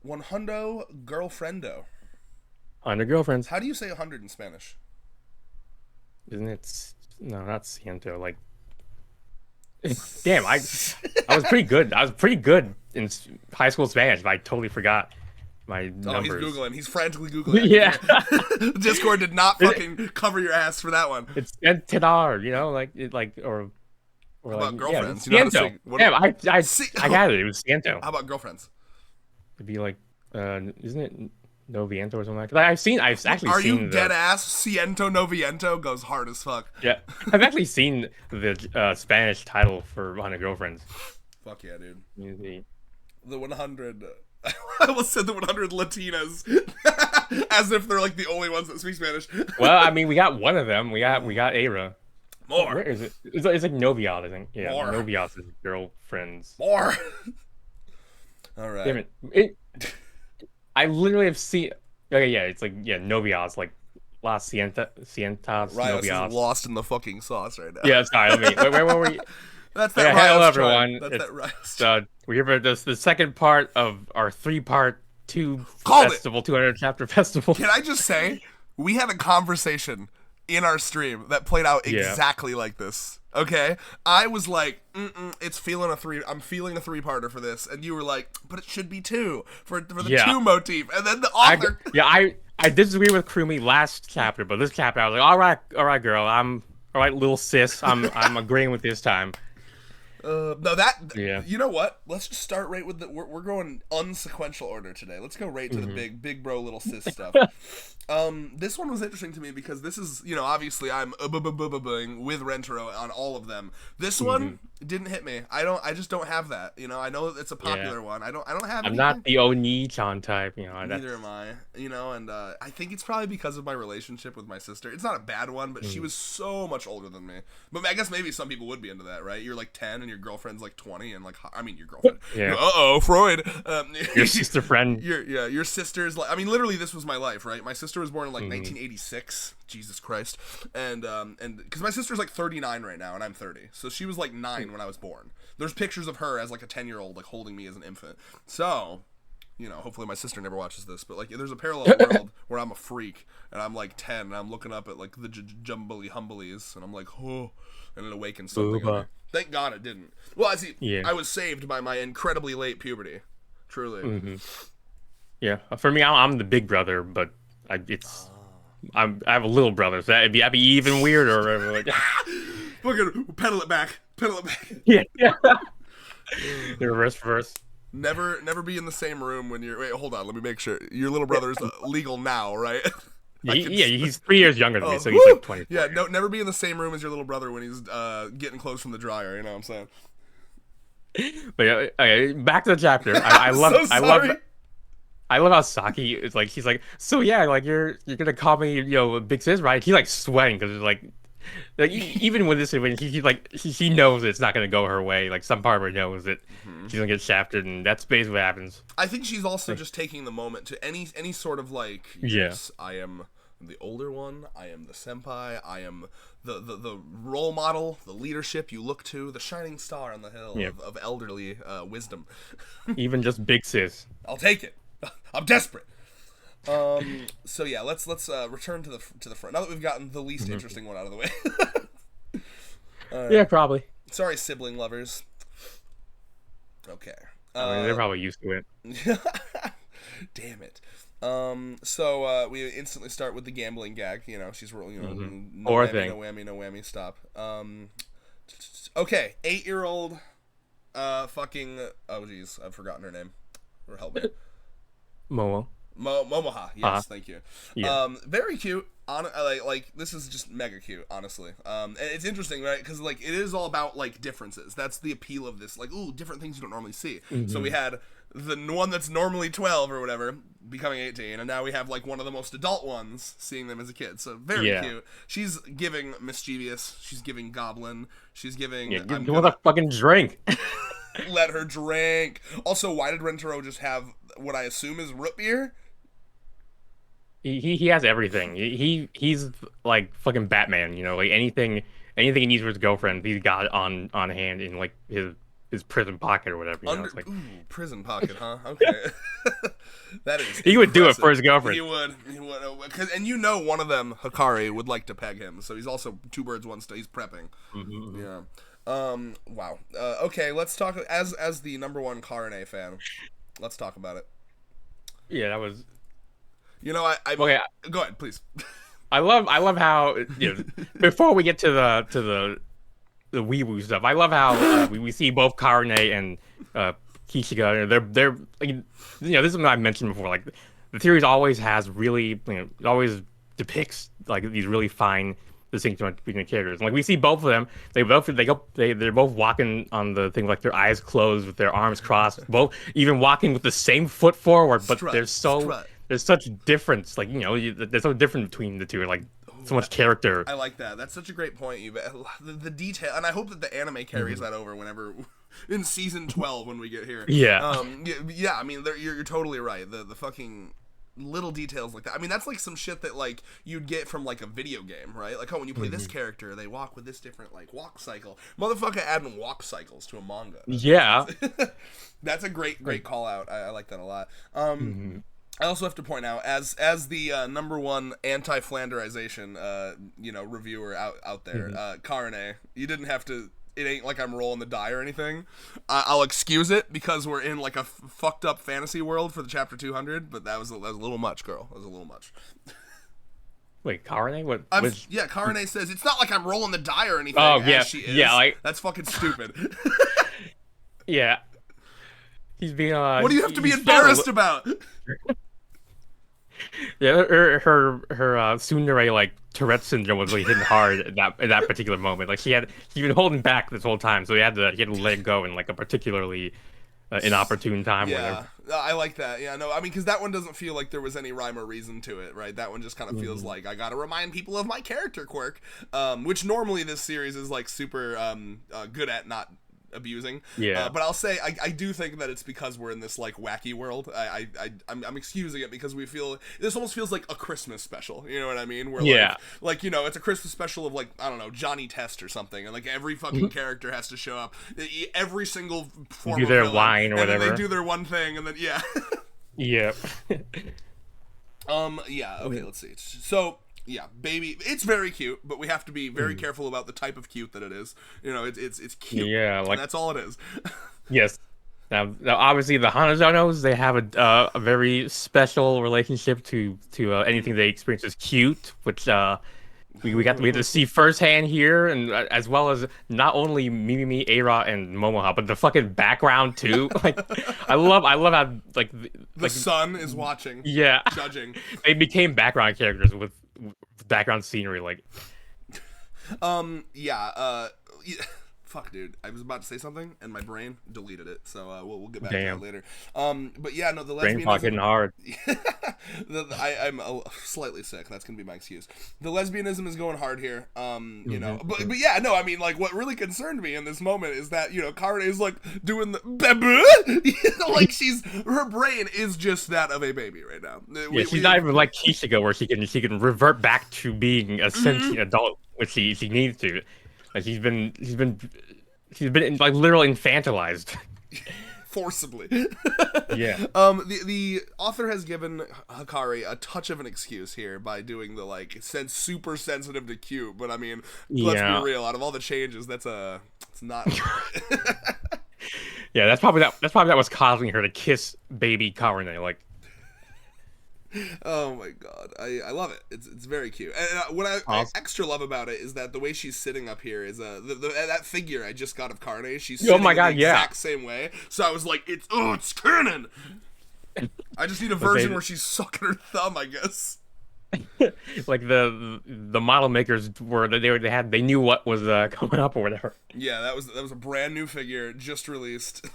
One hundo girlfriendo. 100 girlfriends. How do you say 100 in Spanish? Isn't it? No, not Ciento. Like, damn, I was pretty good. I was pretty good in high school Spanish, but I totally forgot my Oh, he's numbers. Googling. He's frantically Googling. I can Yeah, hear. Discord did not it, fucking cover your ass for that one. it's Entidar, like it, or How like about yeah, it's girlfriends? You know how to Ciento. say what? Damn, See, I got it. It was Ciento. how about girlfriends? It'd be like, isn't it Noviento or something like that? Like, I've actually Are you seen dead the ass? Ciento noviento goes hard as fuck. yeah, I've actually seen the Spanish title for 100 girlfriends. Fuck yeah, dude. The- The 100. I almost said the 100 Latinas, as if they're like the only ones that speak Spanish. Well, I mean, we got one of them. We got Aira. Where More, is it? It's like Noviot, I think. Yeah, more, Noviot's his girlfriend's. more. All Damn right. it. I literally have seen. Okay, yeah, it's like yeah, Noviot's like Cientas, Rios is Noviot's. lost in the fucking sauce right now. Yeah, sorry. Let me. Where were we? That's that Okay, hello Rios tribe. everyone. That's It's that Rios tribe. we're here for the second part of our three-part Called it. 200 chapter festival. Can I just say, we had a conversation in our stream that played out Yeah. exactly like this. Okay, I was like, "It's feeling a three. I'm feeling a three-parter for this," and you were like, "But it should be two for the Yeah. two motif." And then the I author, yeah I disagree with Krumi last chapter, but this chapter I was like, all right, girl, I'm all right, little sis, I'm agreeing with this time. no, that Yeah. you know what? Let's just start right with the. We're going unsequential order today. Let's go right to the Mhm. big bro, little sis stuff. This one was interesting to me because this is, obviously I'm with Rentaro on all of them. This one Mhm. didn't hit me. I just don't have that. I know it's a Yeah. popular one. I don't have I'm not anything. the Oni-chan type, Neither am I. And I think it's probably because of my relationship with my sister. It's not a bad one, but she Mhm. was so much older than me. But I guess maybe some people would be into that, right? You're like 10 and your girlfriend's like 20, and like, I mean, your girlfriend. Yeah. Freud. Your sister friend. Your sister's like, I mean, literally, this was my life, right? My sister was born in like Mhm. 1986. Jesus Christ. And because my sister's like 39 right now, and I'm 30, so she was like 9 when I was born. There's pictures of her as like a 10-year-old, like holding me as an infant. So, hopefully my sister never watches this, but like there's a parallel world where I'm a freak and I'm like 10 and I'm looking up at like the jumbly humblies and I'm like, oh, and it awakens something in me. Booba. Thank God it didn't. Well, Yeah. I was saved by my incredibly late puberty. Truly. Mhm. Yeah. For me, I'm the big brother, but it's I have a little brother, so that'd be even weirder. Like, Fucking pedal it back. Pedal it back. yeah. Yeah. The reverse. Never be in the same room when you're. Wait, hold on. Let me make sure. Your little brother's legal now, right? Yeah, he's 3 years younger than me, so he's woo! like 24. Yeah, no, never be in the same room as your little brother when he's getting close from the dryer. You know what I'm saying? But yeah, okay, back to the chapter. I'm so sorry. I love how Saki is like he's like, so yeah, like you're gonna call me big sis, right? He's like sweating because it's like even with this when he like he knows it's not gonna go her way. Like some part of her knows that she's gonna get shafted, and that's basically what happens. I think she's also just taking the moment to any sort of like, Yeah. yes, I am the older one. I am the senpai. I am the role model, the leadership you look to, the shining star on the hill Yeah. of elderly wisdom. Even just big sis. I'll take it. I'm desperate. So yeah, let's return to the front now that we've gotten the least interesting one out of the way. Yeah, probably. Sorry, sibling lovers. Okay. I mean, they're probably used to it. Damn it. So we instantly start with the gambling gag. She's rolling. No Poor whammy, thing. no whammy, no whammy. Stop. Okay, 8-year-old. Fucking. Oh jeez, I've forgotten her name. Or help me. Momo. Momoha. Yes, thank you. Yeah. Very cute. Like this is just mega cute, honestly. And it's interesting, right? Because like it is all about like differences. That's the appeal of this. Like, ooh, different things you don't normally see. So we had the one that's normally 12 or whatever becoming 18, and now we have like one of the most adult ones seeing them as a kid. So very Yeah. cute. She's giving mischievous. She's giving goblin. She's giving. Yeah, I'm give her the fucking drink. let her drink. Also, why did Rentaro just have what I assume is root beer? He has everything. He's like fucking Batman, like anything he needs for his girlfriend, he's got it on hand in like his prison pocket or whatever. It's like Prison pocket, huh? Okay. That is He would do it impressive. for his girlfriend. He would. And you know one of them, Hikari, would like to peg him. So he's also two birds, one stone. He's prepping. Mm-hmm. Yeah. Wow. Okay, let's talk as the number one Karane fan. Let's talk about it. Yeah, that was. You know, I Okay. Go ahead, please. I love how before we get to the weeaboo stuff, I love how we see both Karane and Kishiga. They're like, this is something I mentioned before. Like the series always has really it always depicts like these really fine distinction between the characters. Like we see both of them. They're both walking on the thing like their eyes closed with their arms crossed. Both even walking with the same foot forward, but there's such difference. Like there's so different between the two. Like so much character. I like that. That's such a great point. The detail, and I hope that the anime carries that over whenever in season 12 when we get here. Yeah. Yeah. I mean, you're totally right. The fucking little details like that. I mean, that's like some shit that like you'd get from like a video game, right? Like, oh, when you play this character, they walk with this different like walk cycle. Motherfucker adding walk cycles to a manga. Yeah. That's a great call out. I like that a lot. I also have to point out, as the number one anti-Flanderization, reviewer out there, Karane, you didn't have to. It ain't like I'm rolling the die or anything. I'll excuse it because we're in like a fucked up fantasy world for the chapter 200. But that was a little much, girl. That was a little much. Wait, Karane? What? Yeah, Karane says it's not like I'm rolling the die or anything. Oh yeah, she is. yeah, like that's fucking stupid. Yeah, he's being. What do you have to be embarrassed about? Yeah, her tsundere like Tourette syndrome was really hitting hard at that particular moment. Like she'd been holding back this whole time, so he had to let it go in like a particularly inopportune time. Yeah, I like that. Yeah, no, I mean, because that one doesn't feel like there was any rhyme or reason to it, right? That one just kind of feels like I gotta remind people of my character quirk, which normally this series is like super good at not abusing. Yeah. But I'll say I do think that it's because we're in this like wacky world. I'm excusing it because we feel this almost feels like a Christmas special. You know what I mean? Where like it's a Christmas special of like, I don't know, Johnny Test or something, and like every fucking character has to show up. Every single form of their villain, line or and whatever. Then they do their one thing, and then yeah. Yep. Yeah. Okay. Let's see. So. Yeah, baby, it's very cute, but we have to be very careful about the type of cute that it is. You know, it's cute. Yeah, like that's all it is. Yes. Now, obviously, the Hanazonos, they have a very special relationship to anything they experience as cute, which we get to see firsthand here, and as well as not only Mimimi, Eira, and Momoha, but the fucking background too. Like, I love how like the sun is watching. Yeah, judging. They became background characters with background scenery, like. Yeah. Fuck, dude. I was about to say something, and my brain deleted it. So we'll get back to that later. But yeah, no, the lesbianism. Brain fog hitting hard. I'm slightly sick. That's gonna be my excuse. The lesbianism is going hard here. You know, but yeah, no. I mean, like, what really concerned me in this moment is that Karane is like doing the like her brain is just that of a baby right now. Yeah, she's not even like Kishiga, where she can revert back to being a sentient adult, which she needs to. Like she's been like literally infantilized. Forcibly. Yeah. The author has given Hikari a touch of an excuse here by doing the like super sensitive to cute, but I mean, let's be real, out of all the changes, it's not. Yeah, that's probably what's causing her to kiss baby Karane, like. Oh my god, I love it. It's very cute. And what I extra love about it is that the way she's sitting up here is that figure I just got of Karane. She's sitting the exact same way. So I was like, it's canon. I just need a version where she's sucking her thumb, I guess. Like the model makers they knew what was coming up or whatever. Yeah, that was a brand new figure just released.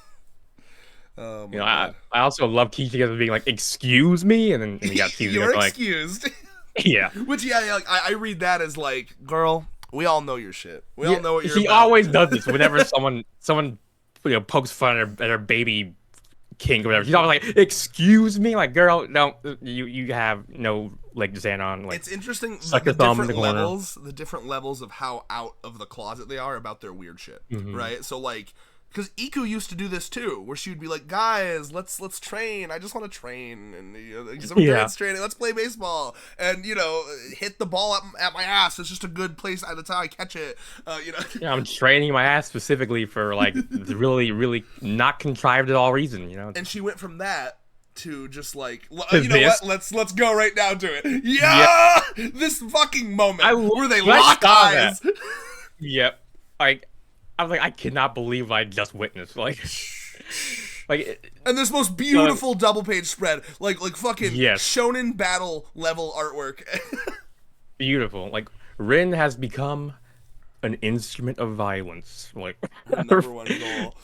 I also love Kishiga being like, "Excuse me," and then we got Kishiga You're like, excused. Yeah. Which like I read that as like, girl, we all know your shit. We all know what you're. She always does this whenever someone pokes fun at her baby king or whatever. She's always like, "Excuse me," like, girl, no, you have no leg to stand on. Like, it's interesting the different levels of how out of the closet they are about their weird shit, right? So like. Because Iku used to do this too, where she would be like, "Guys, let's train. I just want to train, and some dance training. Let's play baseball, and hit the ball at my ass. It's just a good place. That's how I catch it. Yeah, I'm training my ass specifically for like the really, really not contrived at all reason. And she went from that to just like, this. what? Let's go right down to it. Yeah, this fucking moment where they lock eyes. Yep. I was like, I cannot believe I just witnessed and this most beautiful double page spread, like fucking shonen battle level artwork. Beautiful. Like Rin has become an instrument of violence. Like number one goal.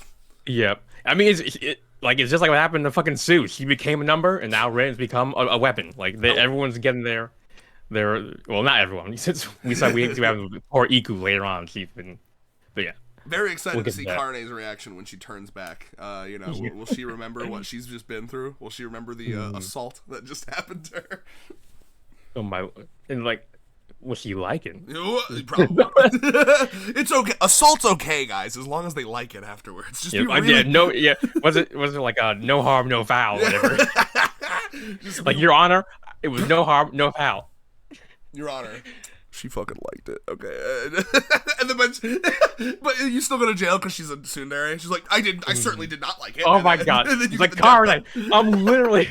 Yep. I mean, it's just like what happened to fucking Sue. She became a number, and now Rin's become a weapon. Like everyone's getting their. Well, not everyone. Since we said we have poor Iku later on, she's been. But yeah. Very excited to see Karane's reaction when she turns back. Will she remember what she's just been through? Will she remember the assault that just happened to her? Oh my! And was she liking? Probably. It's okay. Assault's okay, guys, as long as they like it afterwards. Just Was it like a no harm, no foul, whatever? Your Honor, it was no harm, no foul. Your Honor. She fucking liked it. Okay. And but you still go to jail because she's a tsundere. She's like, I certainly did not like it. Oh my god. Like, Karane, I'm literally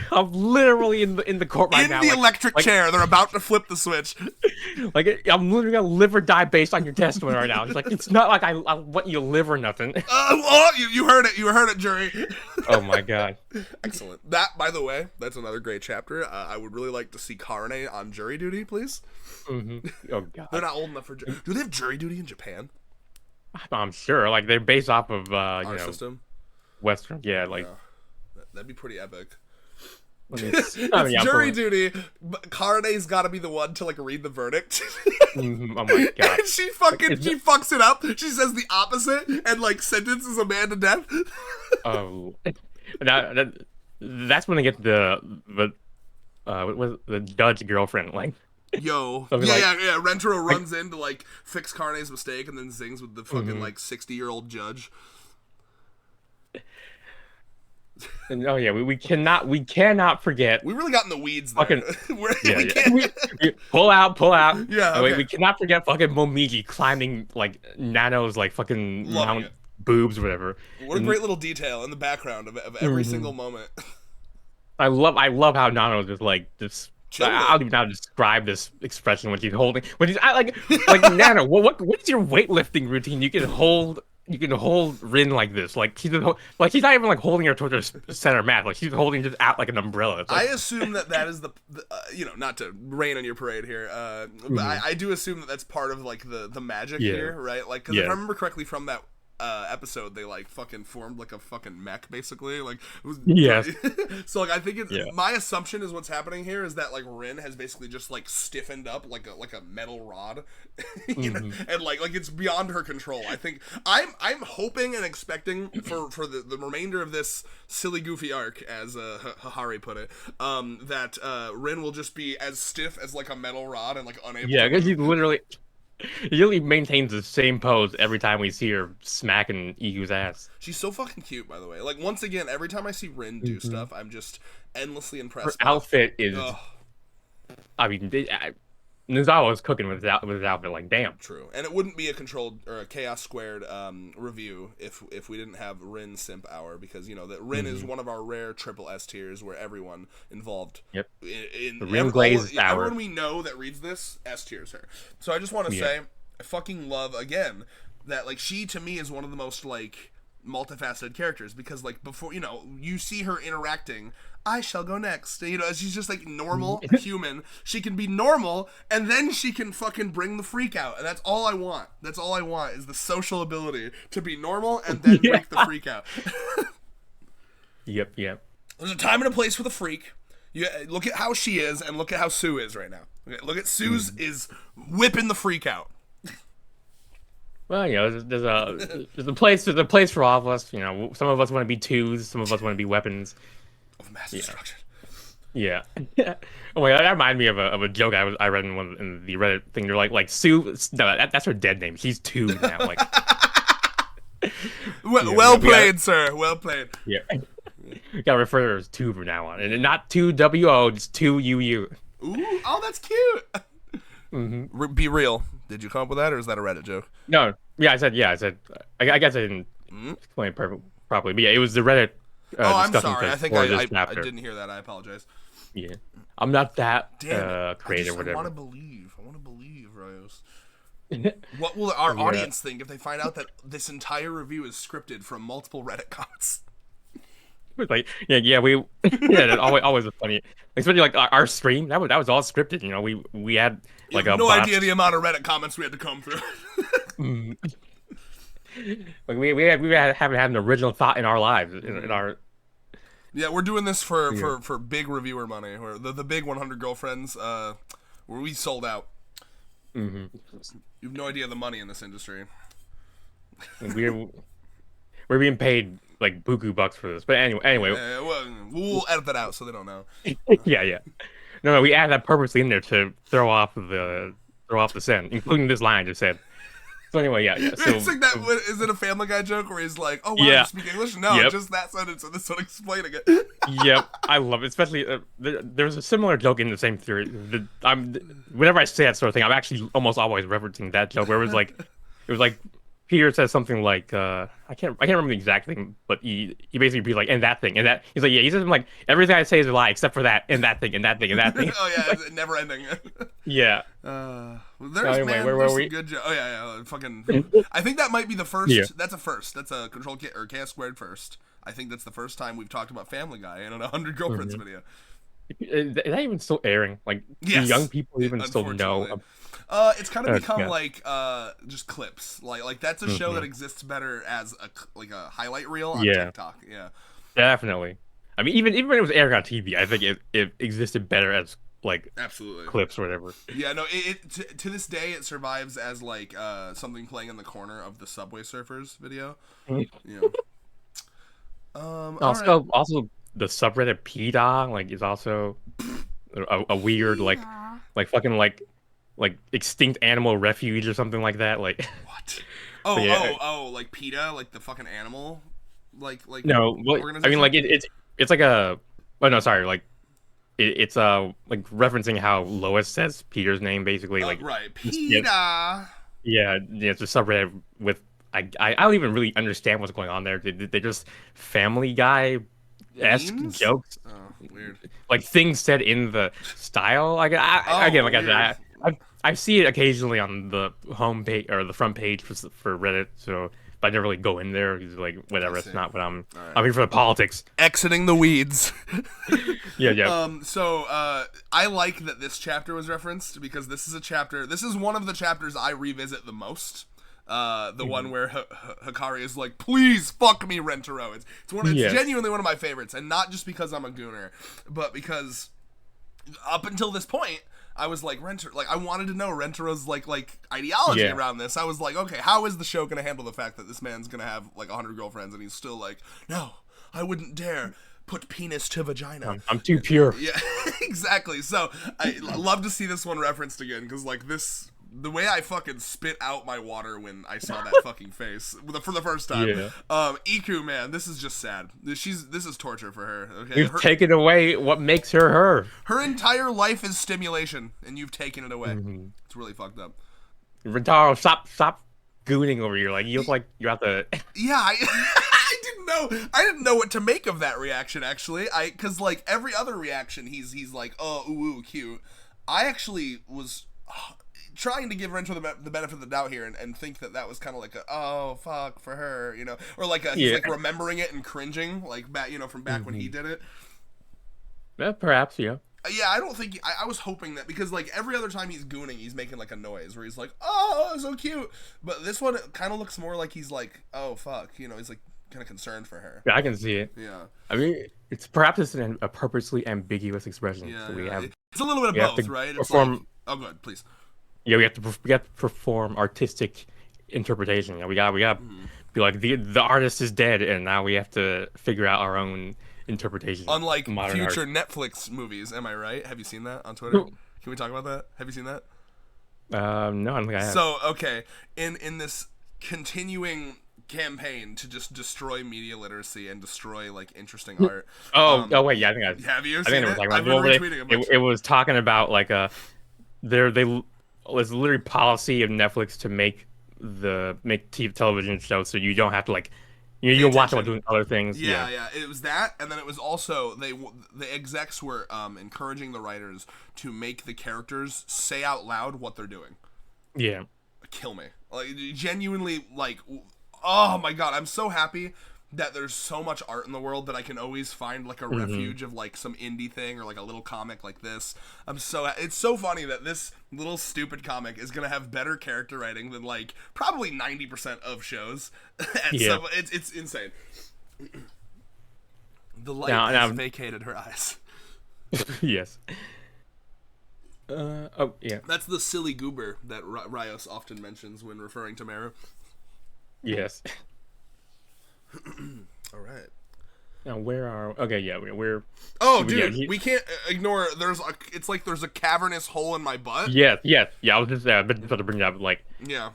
in the court right now. In the electric chair. They're about to flip the switch. I'm literally gonna live or die based on your testimony right now. It's like, it's not like I want you to live or nothing. You heard it. You heard it, jury. Oh my god. Excellent. That, by the way, that's another great chapter. I would really like to see Karane on jury duty, please. Mm-hmm. Oh god. They're not old enough for jury. Do they have jury duty in Japan? I'm sure. Like, they're based off of our system. Western. Yeah, that'd be pretty epic. Jury duty. But Karane's got to be the one to read the verdict. Oh my god. And she fucks it up. She says the opposite and sentences a man to death. Oh, that's when they get the judge girlfriend Yo, yeah. Rentaro runs in to fix Karane's mistake, and then zings with the fucking 60-year-old judge. And, we cannot forget. We really got in the weeds there. We pull out. Yeah, okay. We cannot forget fucking Momiji climbing Nano's fucking mount boobs or whatever. What a great little detail in the background of every single moment. I love how Nano just. I don't even know how to describe this expression when she's holding. Nano, what is your weightlifting routine? You can hold Rin like this. She's not even holding her towards her center mat. She's holding just out like an umbrella. I assume that is the not to rain on your parade here, but I do assume that's part of the magic here, right? Because if I remember correctly from that episode, they fucking formed a fucking mech basically. Yes. So I think my assumption is what's happening here is that Rin has basically just stiffened up like a metal rod, and it's beyond her control. I think I'm hoping and expecting for the remainder of this silly goofy arc, as Hahari put it, that Rin will just be as stiff as a metal rod and unable. Yeah, because he really maintains the same pose every time we see her smacking Iku's ass. She's so fucking cute, by the way. Once again, every time I see Rin do stuff, I'm just endlessly impressed. Her outfit is... I mean, Nozawa was cooking with his outfit, damn. True. And it wouldn't be a controlled or a Chaos Squared review if we didn't have Rin Simp Hour, because that Rin is one of our rare triple S tiers where everyone involved in Rin Glazed Hour. Everyone we know that reads this S tiers her. So I just want to say I fucking love again that she to me is one of the most multifaceted characters, because before you see her interacting, I shall go next, she's just normal human. She can be normal, and then she can fucking bring the freak out, and that's all I want is the social ability to be normal and then break the freak out. Yep. There's a time and a place for the freak. You look at how she is and look at how Sue is right now. Okay, look at Sue's is whipping the freak out. Well, there's a place for all of us. Some of us want to be twos, some of us want to be weapons of mass destruction. Yeah. Oh my god, that reminded me of a joke I read in the Reddit thing. They're like Sue. No, that's her dead name. She's 2 now. Well played, sir. Well played. Yeah. You gotta refer to her as two from now on, and not two WO, just two UU. Ooh, oh, that's cute. Be real. Did you come up with that, or is that a Reddit joke? No, yeah, I said. I guess I didn't explain it properly, but yeah, it was the Reddit. I'm discussion sorry. I thing think for I this chapter. didn't hear that. I apologize. Yeah, I'm not that Damn it. creative. I Whatever. want to believe. Rose. What will our audience think if they find out that this entire review is scripted from multiple Reddit comments? Like we that's always a funny, especially like our stream that was all scripted. You know, we had like you have no idea the amount of Reddit comments we had to comb through. Like we haven't had an original thought in our lives in our. Yeah, we're doing this for big reviewer money. Or the big 100 girlfriends, where we sold out. You have no idea the money in this industry. We're being paid like buku bucks for this, but anyway. Well, we'll edit that out so they don't know. Yeah. No, we added that purposely in there to throw off the scent, including this line I just said. So anyway, yeah. So, it's like that. Is it a Family Guy joke where he's like, "Oh, wow, you speak English"? No, just that sentence and this one explaining it. Yep, I love it. Especially there's a similar joke in the same theory. Whenever I say that sort of thing, I'm actually almost always referencing that joke where it was like Peter says something like I can't remember the exact thing, but he basically be like, and that thing, and that he's like, yeah, he says like everything I say is a lie except for that, and that thing, and that thing, and that thing. Oh yeah, it's never ending. Yeah. There's some good jokes. Oh yeah, fucking. I think that might be the first. Yeah. That's a first. That's a Control K or Chaos Squared first. I think that's the first time we've talked about Family Guy in a 100 Girlfriends video. Is that even still airing? Like, do young people even still know? It's kind of become like just clips. Like that's a show that exists better as a highlight reel on TikTok. Yeah, definitely. I mean, even when it was airing on TV, I think it existed better as like absolutely clips or whatever. Yeah, no, to this day it survives as like something playing in the corner of the Subway Surfers video. You know. Also the subreddit P-Dog like is also a weird like fucking like extinct animal refuge or something like that. Like what? Oh, like PETA, like the fucking animal, like no. Well, I mean, like it's like a. Oh no, sorry. Like it's like referencing how Lois says Peter's name basically. Like right, PETA. Yeah, it's a subreddit with. I don't even really understand what's going on there. They just Family Guy-esque jokes. Oh, weird. Like things said in the style. I see it occasionally on the home page or the front page for Reddit. So but I never really go in there because like whatever. It's not what I'm. Right. I'm here for the politics. Exiting the weeds. Yeah. So I like that this chapter was referenced because this is a chapter. This is one of the chapters I revisit the most. The one where Hikari is like, please fuck me, Rentaro. It's genuinely one of my favorites, and not just because I'm a gooner, but because up until this point, I was like I wanted to know Rentaro's like ideology around this. I was like, okay, how is the show gonna handle the fact that this man's gonna have like 100 girlfriends, and he's still like, no, I wouldn't dare put penis to vagina. I'm too pure. Yeah, exactly. So I love to see this one referenced again because like the way I fucking spit out my water when I saw that fucking face for the first time. Yeah. Iku, man, this is just sad. This is torture for her. Okay, you've taken away what makes her her. Her entire life is stimulation, and you've taken it away. It's really fucked up. Rentaro, stop gooning over here. Like you look like you're at the. Yeah, I didn't know what to make of that reaction. Actually, because like every other reaction, he's like, oh, ooh, cute. I actually was. Trying to give Rentaro the benefit of the doubt here and think that was kind of like a oh fuck for her, you know, or like he's like remembering it and cringing like back, you know, from back when he did it. Yeah, perhaps, yeah. Yeah, I don't think I was hoping that because like every other time he's gooning, he's making like a noise where he's like, oh, so cute. But this one kind of looks more like he's like, oh fuck, you know, he's like kind of concerned for her. Yeah, I can see it. Yeah. I mean, it's a purposely ambiguous expression. Yeah, so we have. It's a little bit of both, right? It's like, oh, good, please. Yeah, we have to perform artistic interpretation. We got be like the artist is dead, and now we have to figure out our own interpretation. Unlike future Netflix movies, am I right? Have you seen that on Twitter? Can we talk about that? Have you seen that? No, I don't think I have. So okay, in this continuing campaign to just destroy media literacy and destroy like interesting art. Oh wait, yeah, Have you I seen think it was it? like I've been retweeting a bunch. it was talking about like they was literally policy of Netflix to make TV television shows so you don't have to like you can watch it while doing other things. Yeah, yeah. It was that, and then it was also the execs were encouraging the writers to make the characters say out loud what they're doing. Yeah. Kill me. Like genuinely, like, oh my god, I'm so happy that there's so much art in the world that I can always find like a refuge of like some indie thing or like a little comic like this. It's so funny that this little stupid comic is gonna have better character writing than like probably 90% of shows. It's insane. The light has vacated her eyes. Yes. Oh yeah. That's the silly goober that Rios often mentions when referring to Meru. Yes. All right. Now where are? Okay, yeah, we're. Oh, dude, we can't ignore. It's like there's a cavernous hole in my butt. Yeah. I was just about to bring that up. Like. Yeah.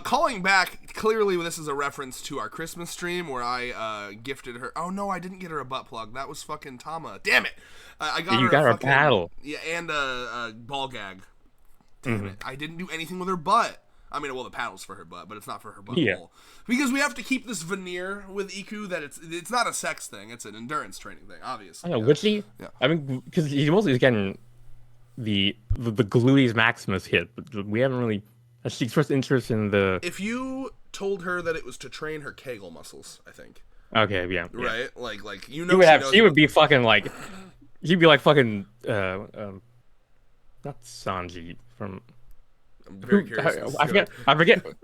Calling back, clearly this is a reference to our Christmas stream where I gifted her. Oh no, I didn't get her a butt plug. That was fucking Tama. Damn it! I got her. You got her a paddle. Yeah, and a ball gag. Damn it! I didn't do anything with her butt. I mean, well, the paddle's for her butt, but it's not for her butthole. Yeah. Because we have to keep this veneer with Iku that it's not a sex thing; it's an endurance training thing, obviously. I know, which he? Yeah. I mean, because he's mostly getting the gluteus maximus hit, but we haven't really. She expressed interest in the. If you told her that it was to train her Kegel muscles, I think. Okay, yeah. Right, like you know. She would be fucking like. She'd be like fucking. Not Sanji from. I'm very curious. I forget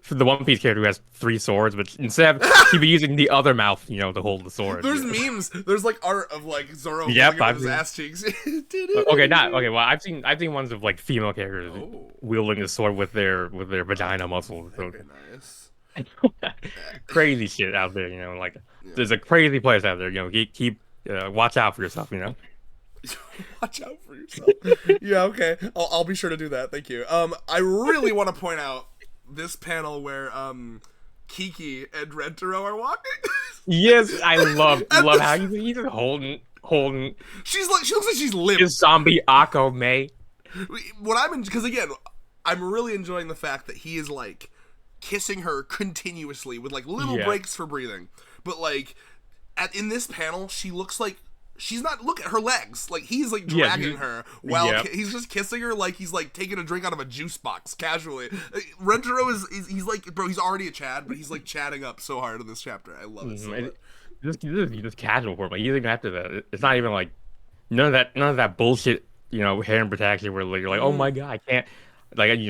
the One Piece character who has 3 swords, but instead she'd be using the other mouth, to hold the sword. There's memes. There's like art of like Zoro holding his ass cheeks. Okay. Well, I've seen ones of like female characters wielding the sword with their vagina muscles. So. Very nice. Crazy shit out there, Like there's a crazy place out there. Keep watch out for yourself. Watch out for yourself. Yeah, okay. I'll be sure to do that. Thank you. I really want to point out this panel where Kiki and Rentaro are walking. Yes, I love how he's just holding. She looks like she's limp. His zombie Akko May. Because again, I'm really enjoying the fact that he is like kissing her continuously with like little breaks for breathing. But like in this panel, she looks like. She's not. Look at her legs. Like he's like dragging her while he's just kissing her like he's like taking a drink out of a juice box casually. Rentaro he's like, bro, he's already a Chad, but he's like chatting up so hard in this chapter. I love it so much. Just casual for him. Like, even after that, it's not even like none of that bullshit. Hair and protection where you're like, oh my god, I can't. Like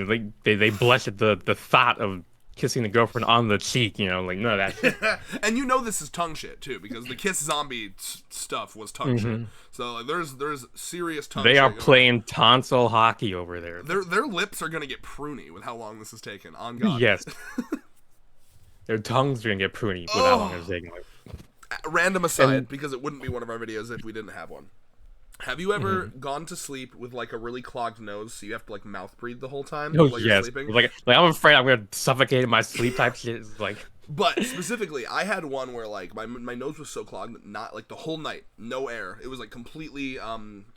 they blush at the thought of kissing the girlfriend on the cheek, like none of that shit. And this is tongue shit too, because the kiss zombie stuff was tongue shit. So like, there's serious tongue shit. They are playing tonsil hockey over there. Their lips are gonna get pruny with how long this is taking. On God. Yes. Their tongues are gonna get pruny with how long it's taking. Random aside, because it wouldn't be one of our videos if we didn't have one. Have you ever gone to sleep with like a really clogged nose, so you have to like mouth breathe the whole time while you're sleeping? Like I'm afraid I'm gonna suffocate in my sleep type shit. It's like. But specifically, I had one where like my nose was so clogged that not like the whole night, no air. It was like completely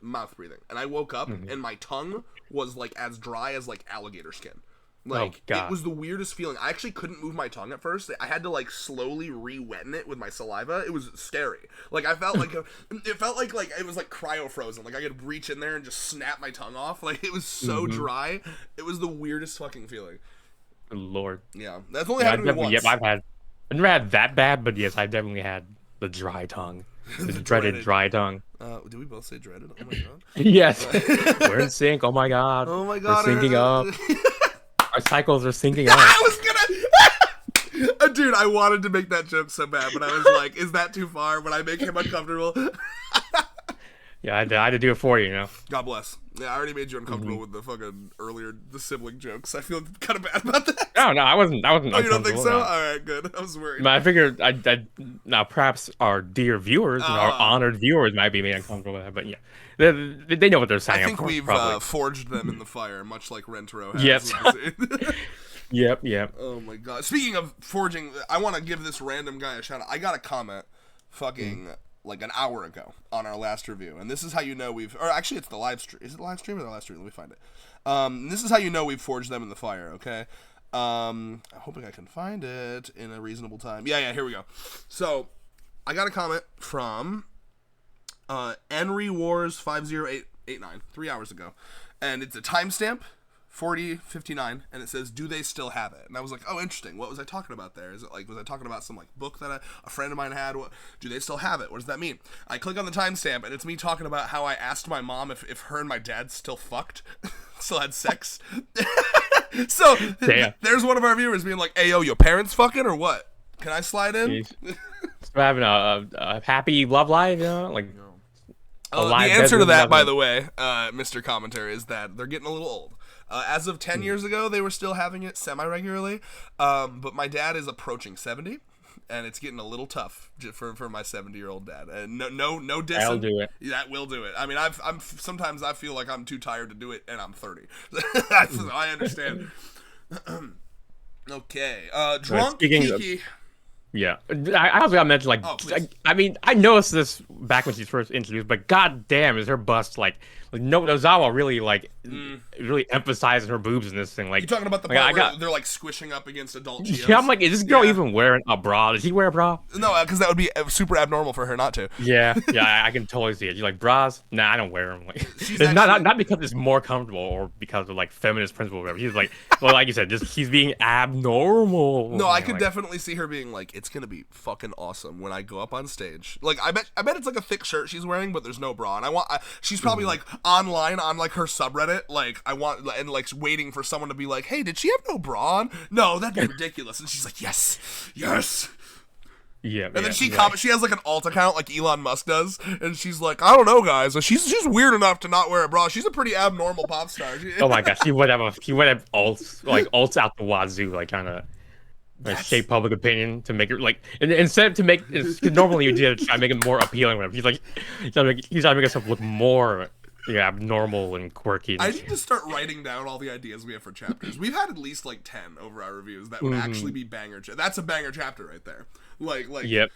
mouth breathing, and I woke up and my tongue was like as dry as like alligator skin. Like it was the weirdest feeling. I actually couldn't move my tongue at first. I had to like slowly re-wetten it with my saliva. It was scary. Like I felt like it felt like it was like cryo frozen. Like I could reach in there and just snap my tongue off. Like it was so dry. It was the weirdest fucking feeling. Lord. Yeah, that's only happened to me once. Yep, I've never had that bad, but yes, I've definitely had the dry tongue. The dreaded dry tongue. Did we both say dreaded? Oh my god. Yes. We're in sync. Oh my god. Oh my god. We're syncing up. Our cycles are syncing up. I was gonna... Dude, I wanted to make that joke so bad, but I was like, is that too far? Would I make him uncomfortable? Yeah, I had to do it for you, God bless. Yeah, I already made you uncomfortable with the fucking the sibling jokes. I feel kind of bad about that. No, I wasn't Oh, you don't think so? No. Alright, good. I was worried. But I figured, now perhaps our dear viewers, our honored viewers might be made uncomfortable with that, but yeah. They know what they're saying. I think we've forged them in the fire, much like Rentaro has. Yes. Yep. Oh my god. Speaking of forging, I want to give this random guy a shout out. I got a comment fucking like an hour ago on our last review. And this is how you know we've, or actually it's the live stream. Is it the live stream or the live stream? Let me find it. This is how you know we've forged them in the fire, okay? I'm hoping I can find it in a reasonable time. Yeah, here we go. So, I got a comment from Henry Wars 50889 3 hours ago. And it's a timestamp 40:59, and it says, "Do they still have it?" And I was like, "Oh, interesting. What was I talking about there? Is it like, was I talking about some like book that a friend of mine had? What, do they still have it? What does that mean?" I click on the timestamp, and it's me talking about how I asked my mom if her and my dad still fucked, still had sex. So there's one of our viewers being like, "Hey, yo, your parents fucking or what? Can I slide in?" So having a happy love life, you know, like. The answer to that, by the way, Mr. Commentary, is that they're getting a little old. As of 10 years ago, they were still having it semi-regularly, but my dad is approaching 70, and it's getting a little tough for my 70-year-old dad. And no dissing. That'll do it. That will do it. I mean, I'm sometimes I feel like I'm too tired to do it, and I'm 30. I understand. Okay, drunk Kiki. Yeah, I also got mentioned like, I mean, I noticed this back when she's first introduced, but god damn, is her bust like Nozawa really really emphasizes her boobs in this thing. Like, you talking about the part where they're like squishing up against adult Chios? Yeah, I'm like, is this girl even wearing a bra? Does he wear a bra? No, because that would be super abnormal for her not to. Yeah, I can totally see it. You're like, bras? Nah, I don't wear them. Like, it's actually, not because it's more comfortable or because of like feminist principle or whatever. He's like, well, like you said, just he's being abnormal. No, I could definitely see her being like, it's gonna be fucking awesome when I go up on stage. Like, I bet it's like a thick shirt she's wearing, but there's no bra, and she's probably like online on like her subreddit, like and like waiting for someone to be like, "Hey, did she have no bra on?" No, that'd be ridiculous. And she's like, yes. Yeah. And then she has like an alt account like Elon Musk does, and she's like, "I don't know, guys. She's just weird enough to not wear a bra. She's a pretty abnormal pop star." Oh my gosh, she would have alts out the wazoo, like kind of. Shape public opinion to make it like, and instead to make, normally you did try to make it more appealing. Whatever. He's like, he's trying to make himself look more abnormal and quirky. I need to start writing down all the ideas we have for chapters. We've had at least like 10 over our reviews that would actually be banger. That's a banger chapter right there. Like yep.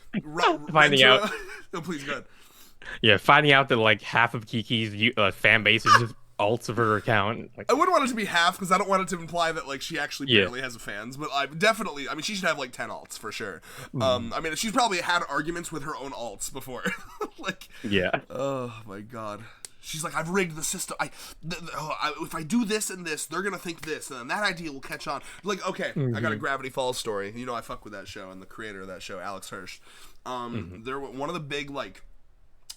Finding out. Oh, please go ahead. Yeah, finding out that like half of Kiki's fan base is just alts of her account. Like, I wouldn't want it to be half because I don't want it to imply that like she actually barely has fans. But I mean, she should have like 10 alts for sure. I mean, she's probably had arguments with her own alts before. Like, yeah. Oh my god. She's like, I've rigged the system. If I do this and this, they're gonna think this, and then that idea will catch on. Like, okay, I got a Gravity Falls story. You know, I fuck with that show, and the creator of that show, Alex Hirsch. There were one of the big like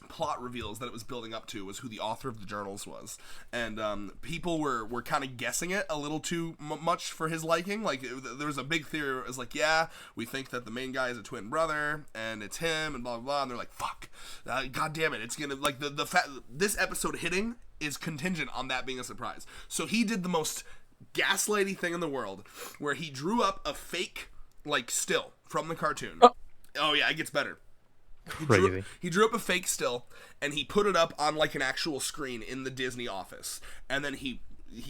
plot reveals that it was building up to was who the author of the journals was, and people were kind of guessing it a little too much for his liking. Like, there was a big theory. It was like, yeah, we think that the main guy is a twin brother and it's him and blah blah blah, and they're like, fuck, god damn it, it's gonna like the fact this episode hitting is contingent on that being a surprise. So he did the most gaslighty thing in the world, where he drew up a fake like still from the cartoon. Oh yeah, it gets better. He drew up a fake still, and he put it up on like an actual screen in the Disney office, and then he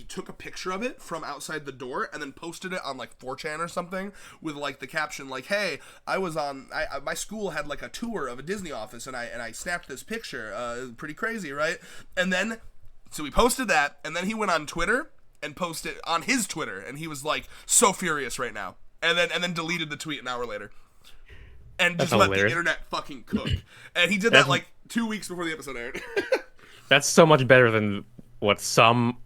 took a picture of it from outside the door and then posted it on like 4chan or something with like the caption like, "Hey, I was on my school had like a tour of a Disney office, and I snapped this picture. Pretty crazy, right?" And then so he posted that, and then he went on Twitter and posted on his Twitter, and he was like so furious right now, and then deleted the tweet an hour later. And just let the internet fucking cook. And he did that like 2 weeks before the episode aired. That's so much better than what some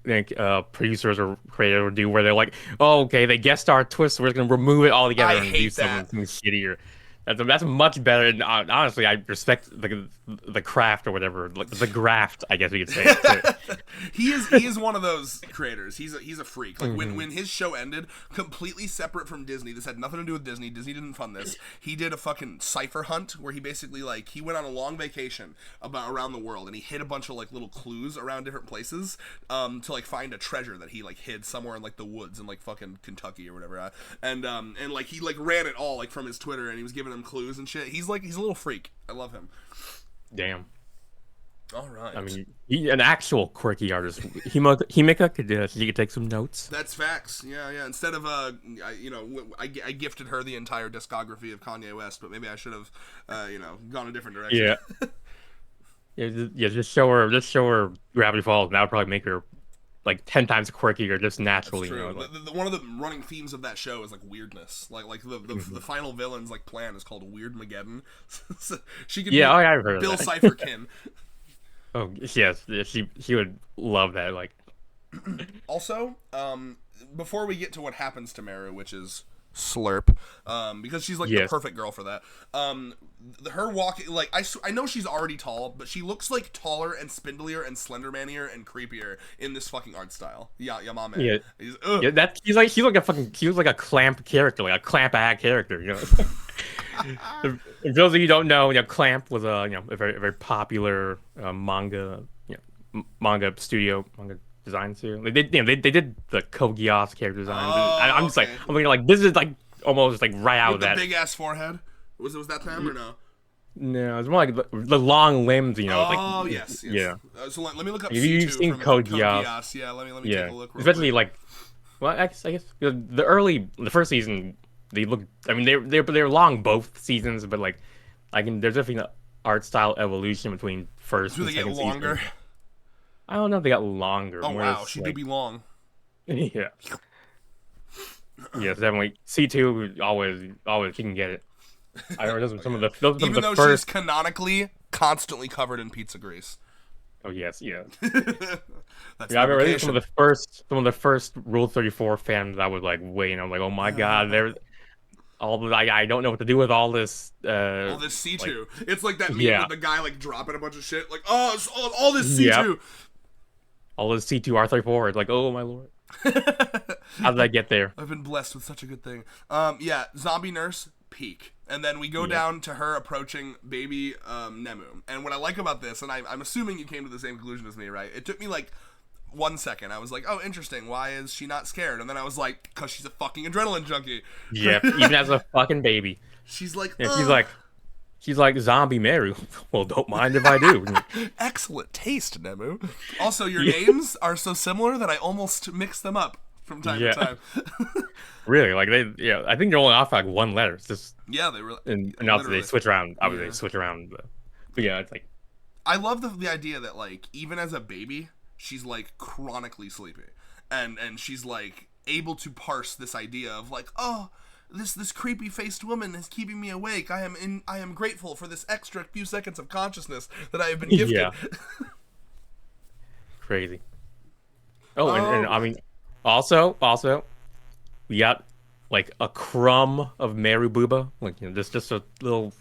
producers or creators would do, where they're like, "Oh, okay, they guessed our twist, so we're just gonna remove it all together and do something shittier." That's much better. And honestly, I respect the craft or whatever, like the graft, I guess we could say. He is one of those creators. He's a freak. Like when his show ended, completely separate from Disney. This had nothing to do with Disney. Disney didn't fund this. He did a fucking cipher hunt where he basically like he went on a long vacation around the world, and he hid a bunch of like little clues around different places to like find a treasure that he like hid somewhere in like the woods in like fucking Kentucky or whatever. And like he like ran it all like from his Twitter, and he was giving them clues and shit. He's a little freak. I love him. Damn. All I right. mean, an actual quirky artist. Himeka could she could take some notes. That's facts. Yeah, yeah. Instead of I gifted her the entire discography of Kanye West, but maybe I should have, gone a different direction. Yeah, yeah. Just show her Gravity Falls. And that would probably make her like 10 times quirkier, just That's naturally. true. Like One of the running themes of that show is like weirdness. Like the final villain's like plan is called Weird Mageddon. So she could yeah, be oh, yeah, I've heard of Bill that. Cipherkin. Oh yes, yeah, she would love that. Like Also, before we get to what happens to Meru, which is slurp, because she's like the yes, perfect girl for that. Her walking, like I know she's already tall, but she looks like taller and spindlier and slendermanier and creepier in this fucking art style. Yeah, Yamame. yeah, Ugh. yeah. That he's like a fucking he was like a clamp character, like a clamp ag character. If those of you who don't know, Clamp was a very popular manga manga studio, manga design studio. Like they did the Code Geass character designs. I'm just like Okay. I'm like this is like almost like right out With of the that. big ass forehead. Was that them or no? No, it's more like the long limbs. Oh Like yes, yes. yeah. So let me look up Have C you two seen from Code Code Geass? Geass. Yeah, let me Yeah, take a look. Real especially quick. like well, I guess the first season they look. I mean they're long both seasons, but like there's definitely an art style evolution between first Do and they get second longer? season. I don't know if they got longer. Oh More wow, as, she do like, be long. yeah. Yes, definitely. C2 always you can get it. I remember those are some of Even the though she's first. canonically constantly covered in pizza grease. Oh yes, yeah. That's Yeah, I remember these are lubrication. some of the first Rule 34 fans I was like waiting. I was like, oh my god, they're all the I don't know what to do with all this. All this Like C2. It's like that meme yeah, with the guy like dropping a bunch of shit. Like, oh, it's all this yep, C2. all this C2 R34. It's like, oh my lord, how did I get there? I've been blessed with such a good thing. Yeah, zombie nurse peak, and then we go Yep. down to her approaching baby Nemu. And what I like about this, and I'm assuming you came to the same conclusion as me, right? It took me like 1 second. I was like, oh, interesting. Why is she not scared? And then I was like, because she's a fucking adrenaline junkie. Yep, even as a fucking baby. She's like, And ugh. she's like zombie Meru. Well, don't mind if I do. Excellent taste, Nemu. Also, your names are so similar that I almost mix them up from time to Yeah, time. really, like I think they're only off like one letter. It's just Yeah, they really, and obviously they literally. switch around. Obviously Yeah. they switch around, but yeah, it's like I love the idea that like even as a baby, she's like chronically sleepy, and she's like able to parse this idea of like, oh, this creepy faced woman is keeping me awake. I am grateful for this extra few seconds of consciousness that I have been gifted. yeah, crazy. Oh, and I Oh, mean, also we got like a crumb of Meru Booba, like just a little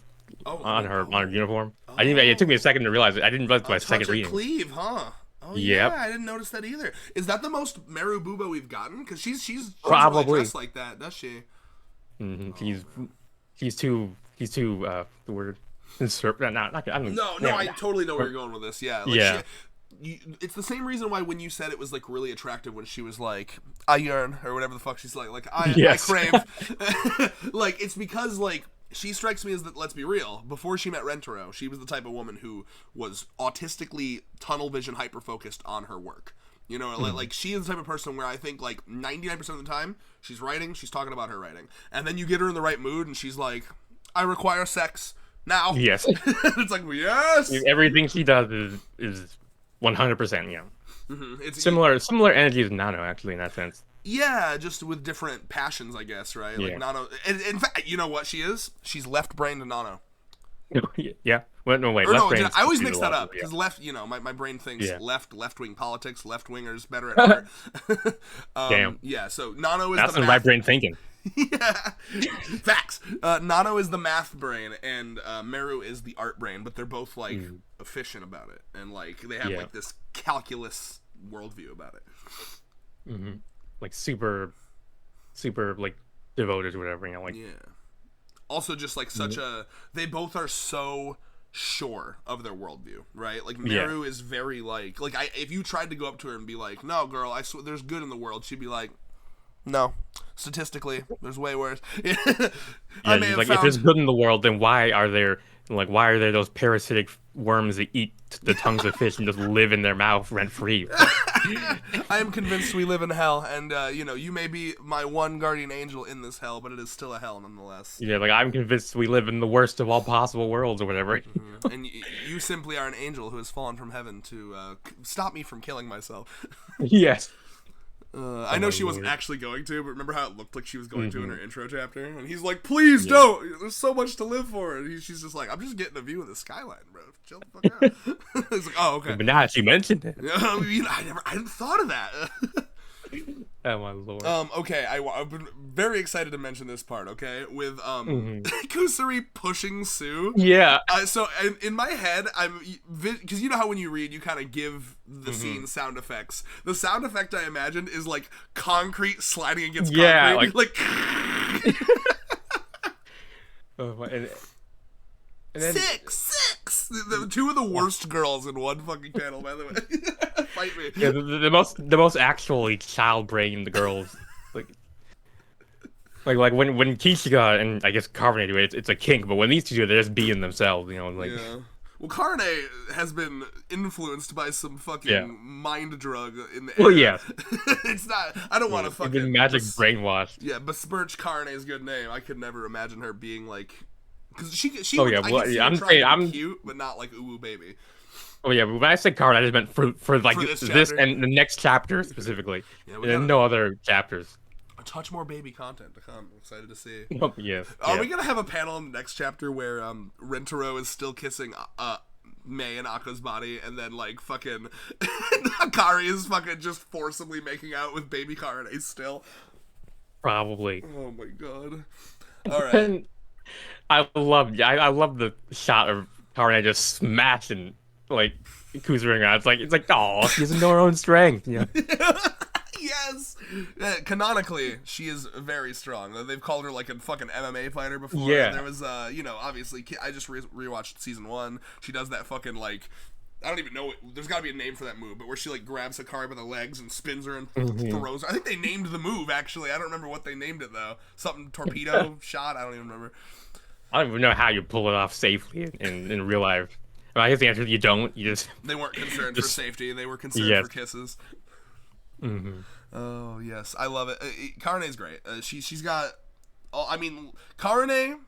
on her uniform. I didn't. It took me a second to realize it. I didn't realize a my touch second of reading. cleave, huh? Oh yeah, Yep, I didn't notice that either. Is that the most Meru Booba we've gotten? Because she's doesn't really probably. dress like that, does she? He's too the word not I don't No, no, yeah, I totally know where you're going with this. Yeah, like yeah, it's the same reason why when you said it was like really attractive when she was like I yearn or whatever the fuck she's like I yes, crave. Like it's because like she strikes me as that. Let's be real. Before she met Rentaro, she was the type of woman who was autistically tunnel vision hyper focused on her work. You know, like she is the type of person where I think like 99% of the time she's writing, she's talking about her writing, and then you get her in the right mood and she's like, I require sex now. yes. It's like yes. Everything she does is 100%. Yeah, It's similar energy as Nano actually in that sense. yeah, just with different passions, I guess, right? Like Yeah, Nano. In fact, you know what she is? She's left-brained Nano. yeah. Well, no wait, Or left no, brain. I always mix that up because Yeah, left. You know, my brain thinks yeah. left-wing politics, left-wingers better at heart. Damn, Yeah. So Nano is that's the some right math. brain thinking. Yeah. Facts. Nano is the math brain, and Meru is the art brain. But they're both like efficient about it, and like they have Yeah, like this calculus worldview about it. like super like devoted or whatever. Like Yeah. Also, just like such a, they both are so sure of their worldview, right? Like yeah, Meru is very like if you tried to go up to her and be like, "No, girl, I swear there's good in the world," she'd be like, "No, statistically, there's way worse." yeah. I may She's have like if there's found good in the world, then why are there And, like, why are there those parasitic worms that eat the tongues of fish and just live in their mouth rent free? I am convinced we live in hell, and you may be my one guardian angel in this hell, but it is still a hell nonetheless. Yeah, like I'm convinced we live in the worst of all possible worlds or whatever. And you simply are an angel who has fallen from heaven to stop me from killing myself. Yes. I know she wasn't actually going to, but remember how it looked like she was going to in her intro chapter? And he's like, please don't! There's so much to live for. And she's just like, I'm just getting a view of the skyline, bro. Chill the fuck out. He's like, oh, okay. But now she mentioned it. I mean, I hadn't thought of that. Oh my lord. Okay, I've been very excited to mention this part, okay? With, Kusari pushing Sue. Yeah. So, in my head, because you know how when you read, you kind of give the scene sound effects. The sound effect I imagined is, like, concrete sliding against concrete. Yeah, like and then, six! The two of the worst girls in one fucking panel, by the way. Fight me. Yeah, the most actually child brain the girls. Like when Kishiga and I guess Karane do it, it's a kink, but when these two do it, they're just being themselves, like. Yeah. Well, Karane has been influenced by some fucking mind drug in the air. Well, yeah. It's not. I don't want to fucking been magic brainwashed. Yeah, besmirch Karane's good name. I could never imagine her being like, because she. Oh yeah, well, I'm cute, but not like ooh baby. Oh yeah, but when I said card, I just meant for like For this and the next chapter specifically. Yeah, and no other chapters. A touch more baby content to come. I'm excited to see. Oh, yes. Are we gonna have a panel in the next chapter where Rentaro is still kissing Mei and Akko's body, and then like fucking Akari is fucking just forcibly making out with baby Karane still? Probably. Oh my god. All right. And I love the shot of Karane just smashing like Kusari around. It's like oh, she doesn't know her own strength. Yeah. Yes. Canonically, she is very strong. They've called her like a fucking MMA fighter before. Yeah. There was, obviously, I just rewatched season 1. She does that fucking like, I don't even know. There's got to be a name for that move, but where she like grabs Hikari by the legs and spins her and throws her. I think they named the move actually. I don't remember what they named it though. Something torpedo shot. I don't even remember. I don't even know how you pull it off safely in real life. I guess the answer is you don't. You just. They weren't concerned for safety. They were concerned for kisses. Mm-hmm. Oh yes, I love it. Karane's great. She's got. Oh, I mean, Karane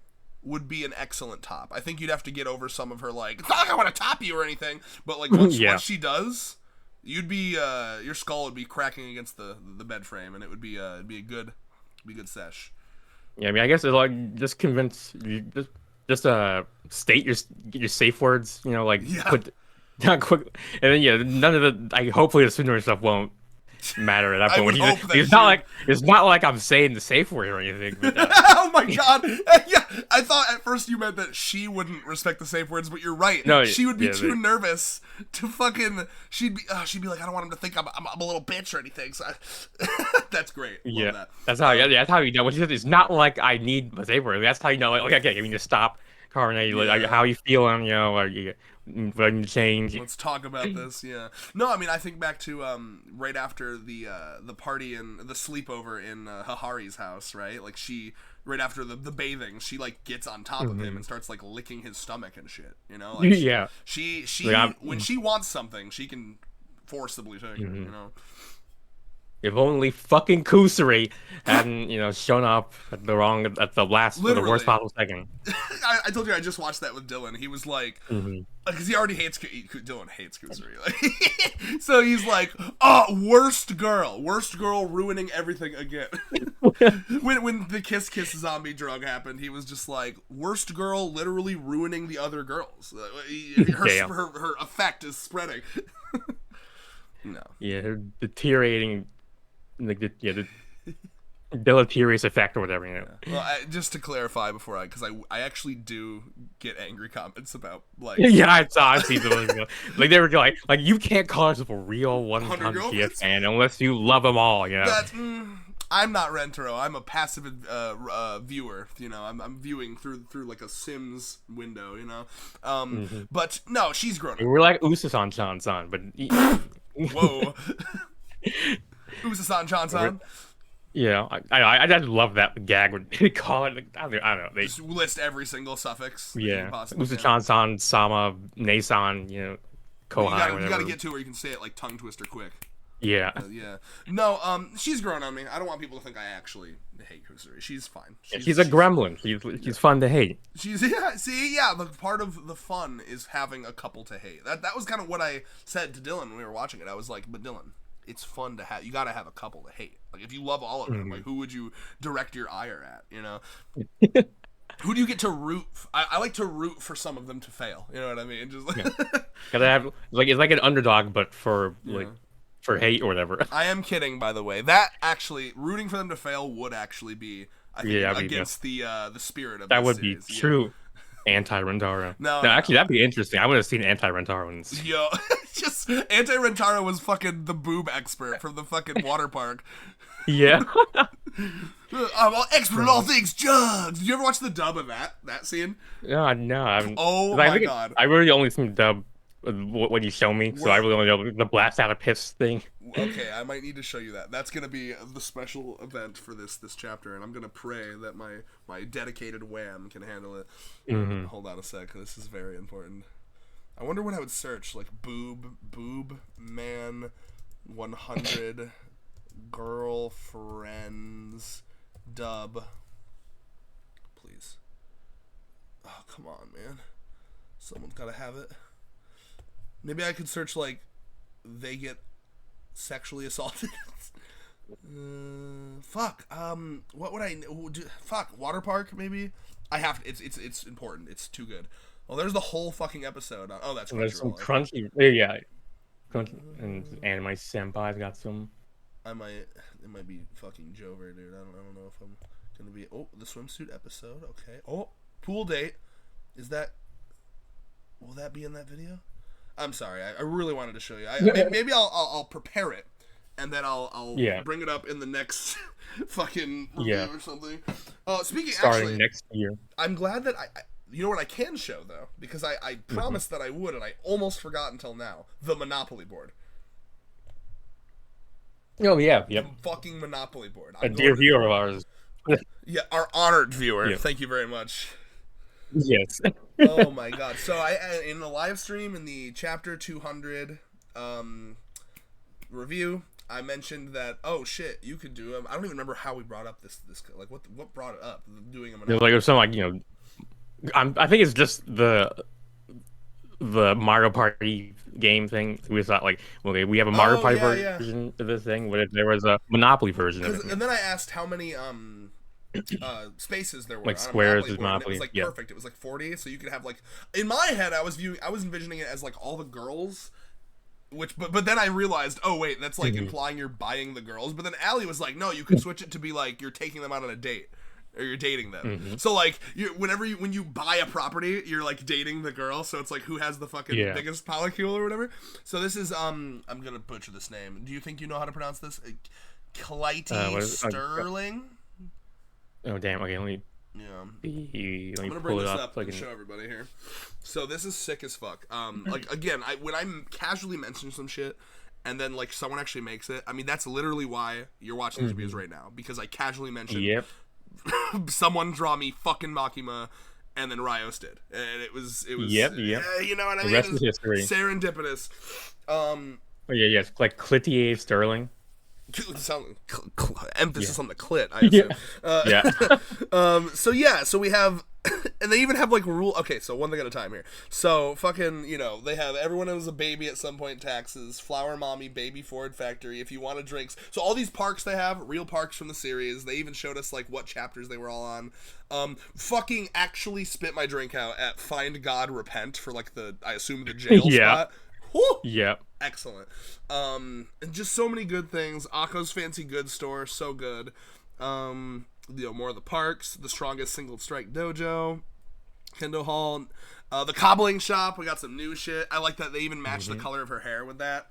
would be an excellent top. I think you'd have to get over some of her like. It's not like I want to top you or anything, but like once she does, you'd be your skull would be cracking against the bed frame, and it'd be a good sesh. Yeah, I mean, I guess it's like just convince you just state your safe words. Put not quick, and then none of the hopefully the sooner stuff won't matter at that point. It's not like I'm saying the safe word or anything. But, oh my god! Yeah, I thought at first you meant that she wouldn't respect the safe words, but you're right. No, she would be too nervous to fucking. She'd be like, I don't want him to think I'm a little bitch or anything. So that's great. Love that. That's how you know. When she said it's not like I need a safe word. That's how you know. Like, okay, we need to stop. Karane, like, how you feeling? Are you ready to change? Let's talk about this. Yeah. No, I mean, I think back to right after the party and the sleepover in Hahari's house, right? Like right after the bathing, she like gets on top of him and starts like licking his stomach and shit. Like, yeah. She when she wants something, she can forcibly take it. If only fucking Kusari hadn't, shown up at the worst possible second. I told you I just watched that with Dylan. He was like, because he already hates Dylan hates Kusari, like, so he's like, oh, worst girl ruining everything again. when the kiss zombie drug happened, he was just like, worst girl literally ruining the other girls. Her effect is spreading. No. Yeah, her deteriorating. Like the deleterious effect or whatever. Well, just to clarify before because I actually do get angry comments about like I see them like they were like you can't call yourself a real 100 fan unless you them all. That's I'm not Rentaro. I'm a passive viewer. I'm viewing through like a Sims window. But no, she's grown up. We're like Usa-san, but whoa. Usa-san, Chan-san. Yeah, I just love that gag when they call it. Like, I don't know. They Just list every single suffix that you yeah, possibly can. Usuchan-san, Sama, Nason, But you Kohai, gotta whatever. get to where you can say it like tongue twister quick. Yeah, Yeah. No, she's grown on me. I don't want people to think I actually hate Kusuri. She's fine. he's a gremlin. He's fun to hate. She's yeah. See, yeah. The part of the fun is having a couple to hate. That was kind of what I said to Dylan when we were watching it. I was like, but Dylan, it's fun to have. You gotta have a couple to hate. Like if you love all of them, like who would you direct your ire at? You know. Who do you get to root? I like to root for some of them to fail. You know what I mean? Just like Yeah, gotta have like it's like an underdog, but for yeah. like for hate or whatever. I am kidding, by the way. That actually, rooting for them to fail would actually be, I think, Yeah, against the spirit of that this would be series. true anti-Rentaro. No, No, no. actually, that'd be interesting. I would have seen anti-Rentaro ones. Yo, just Anti-Rentaro was fucking the boob expert from the fucking water park. Yeah. I'm all expert in all things jugs. Did you ever watch the dub of that scene? No, I haven't. Oh 'Cause my I think God. I really only seen dub what you show me, so I really only know the blast out of piss thing. Okay, I might need to show you that. That's gonna be the special event for this chapter, and I'm gonna pray that my dedicated wham can handle it. Hold on a sec. This is very important. I wonder what I would search, like boob man 100 girlfriends dub. Please. Oh, come on, man. Someone's gotta have it. Maybe I could search like they get sexually assaulted. Fuck. What would I do? Fuck. Water park maybe. I have to. It's important. It's too good. Well, there's the whole fucking episode. Oh, that's And there's some Crunchyroll. crunchy, yeah, crunchy, and Anime Senpai's got some. I might. It might be fucking Jover, dude. I don't know if I'm gonna be. Oh, the swimsuit episode. Okay. Oh, pool date. Is that? Will that be in that video? I'm sorry. I really wanted to show you. Maybe I'll prepare it, and then I'll bring it up in the next fucking review or something. Speaking Starting actually, next year. I'm glad that you know what I can show though, because I promised that I would, and I almost forgot until now. The Monopoly board. Oh yeah, yep. Fucking Monopoly board. A dear viewer of ours. Yeah, our honored viewer. Yeah. Thank you very much. Yes. Oh my god. So I in the live stream in the chapter 200 review, I mentioned that shit, you could do them. I don't even remember how we brought up this like what brought it up doing a There's like it was something I think it's just the Mario Party game thing. We thought like, okay, we have a Mario Party version of this thing. What if there was a Monopoly version of it? And then I asked how many spaces there were like on squares a Monopoly board, and it was like perfect. It was like 40, so you could have like in my head I was envisioning it as like all the girls, but then I realized, oh wait, that's like implying you're buying the girls. But then Allie was like, no, you could switch it to be like you're taking them out on a date or you're dating them. So like when you buy a property, you're like dating the girl. So it's like who has the fucking biggest polycule or whatever. So this is I'm gonna butcher this name. Do you think you know how to pronounce this? Clytie Sterling. Oh damn! Okay, let me I'm gonna bring this up and show everybody here. So this is sick as fuck. Like again, when I casually mention some shit, and then like someone actually makes it. I mean, that's literally why you're watching these reviews right now, because I casually mentioned someone draw me fucking Makima, and then Rios did, and it was you know what I mean? The rest is history. Serendipitous. It's like Clytie Sterling. Emphasis on the clit, I assume. So we have, and they even have like rule. Okay, so one thing at a time here. So fucking, they have everyone was a baby at some point. Taxes, Flower Mommy, Baby Ford Factory. If you want drinks, so all these parks they have real parks from the series. They even showed us like what chapters they were all on. Fucking actually spit my drink out at Find God Repent for like I assume the jail spot. Woo! Yeah. Excellent. And just so many good things. Akko's Fancy Goods Store, so good. More of the parks, the strongest single strike dojo, Kendo Hall, the cobbling shop. We got some new shit. I like that they even matched the color of her hair with that.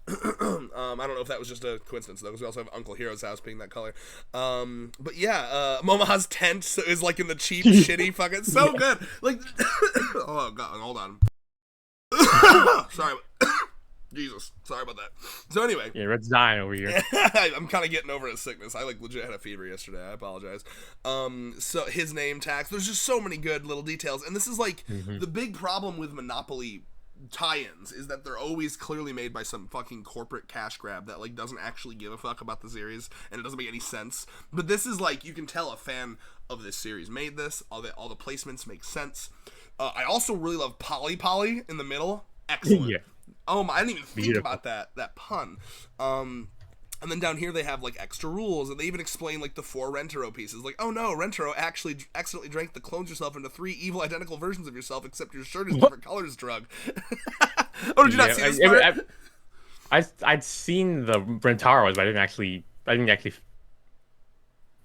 I don't know if that was just a coincidence though, because we also have Uncle Hero's house being that color. But yeah, Momoha's tent is like in the cheap, shitty fucking so good. Like, oh god, hold on. Sorry. Jesus, sorry about that. So anyway, Yeah, Red's dying over here. I'm kind of getting over his sickness. I like legit had a fever yesterday. I apologize. So his name tags. There's just so many good little details, and this is like the big problem with Monopoly tie-ins is that they're always clearly made by some fucking corporate cash grab that like doesn't actually give a fuck about the series, and it doesn't make any sense. But this is like, you can tell a fan of this series made this. All the placements make sense. I also really love Polly Polly in the middle. Excellent. Yeah. Oh my, I didn't even think Beautiful. about that pun. And then down here they have like extra rules, and they even explain like the 4 Rentaro pieces. Like, oh no, Rentaro actually accidentally drank the clones yourself into 3 evil identical versions of yourself, except your shirt is different colors drug. Oh, did you not see this part? I'd seen the Rentaros, but I didn't actually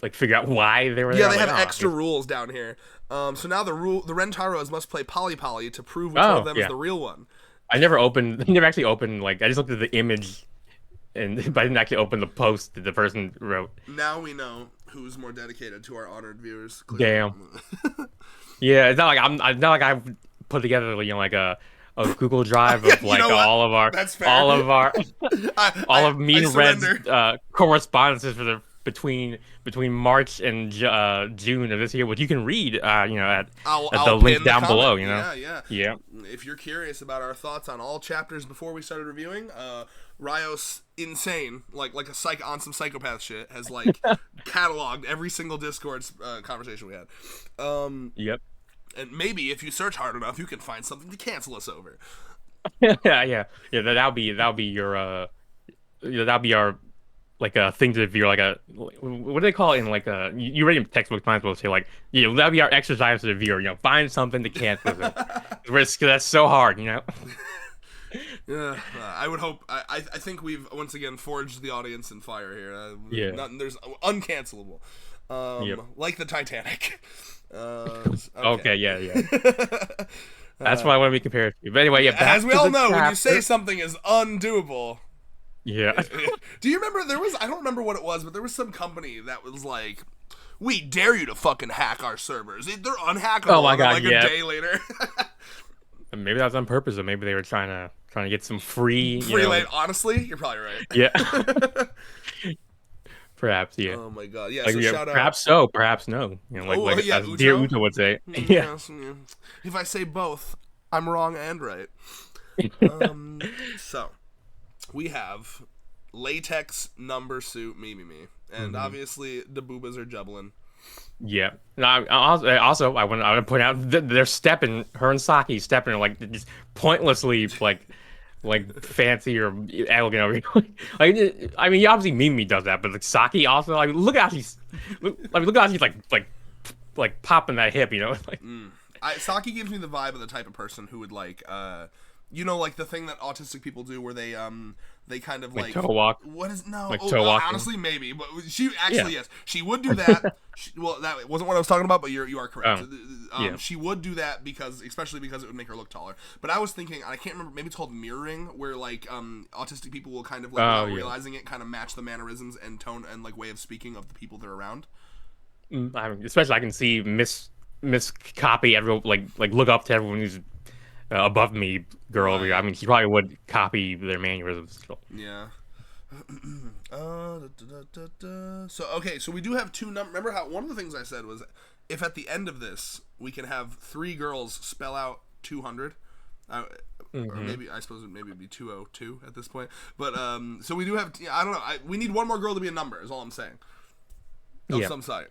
like figure out why they were there. Yeah, they have extra rules down here. So now the Rentaros must play Polly Polly to prove which one of them is the real one. I never actually opened, like, I just looked at the image, but I didn't actually open the post that the person wrote. Now we know who's more dedicated to our honored viewers. Clearly. Damn. Yeah, it's not like I put together, you know, like a Google Drive of like all of our me and Red's correspondences for the between March and June of this year, which you can read, you know, at the link down below. You know, yeah. If you're curious about our thoughts on all chapters before we started reviewing, Rios, insane, like on some psychopath shit, has like cataloged every single Discord conversation we had. Yep. And maybe if you search hard enough, you can find something to cancel us over. yeah. That'll be your that'll be our like a thing to review, like a, what do they call it in like a, you read in textbooks, might as well say like, you know, that'll be our exercise to the viewer, you know, find something to cancel it. Because that's so hard, you know. Yeah, I would hope. I think we've once again forged the audience in fire here. There's uncancelable, like the Titanic. Okay, yeah. That's what I want to be compared to. But anyway, as we all know, when you say something is undoable. Yeah. Do you remember I don't remember what it was, but there was some company that was like, we dare you to fucking hack our servers. They're unhackable. Oh my God, like a day later. Maybe that was on purpose, or maybe they were trying to get some free late. Honestly, you're probably right. Yeah. Perhaps, yeah. Oh my God, yeah. Like, so shout out. Perhaps so, perhaps no. You know, like as Uto? dear Uto would say. Yeah. If I say both, I'm wrong and right. So we have latex number suit me, and obviously the boobas are jubbling. Yeah. Now, also, I want to point out they're stepping, her and Saki stepping like just pointlessly like fancy or elegant over here. Like, I mean, obviously Mimi does that, but like Saki also, like, look at how she's like popping that hip, you know. Like, Saki gives me the vibe of the type of person who would like, you know, like the thing that autistic people do where they kind of like toe walk. What is no? Like toe walking. Honestly, maybe, but she actually yes, she would do that. Well, that wasn't what I was talking about, but you are correct. She would do that especially because it would make her look taller. But I was thinking, I can't remember. Maybe it's called mirroring, where like autistic people will kind of like without realizing it, kind of match the mannerisms and tone and like way of speaking of the people they're around. Especially, I can see Miss copy everyone like look up to everyone who's above me girl over here. I mean, she probably would copy their mannerisms. Yeah. So okay, so we do have two numbers. Remember how one of the things I said was, if at the end of this we can have 3 girls spell out 200, or maybe I suppose maybe it'd be 202 at this point. But so we do have. I don't know. We need one more girl to be a number. Is all I'm saying. Of some site.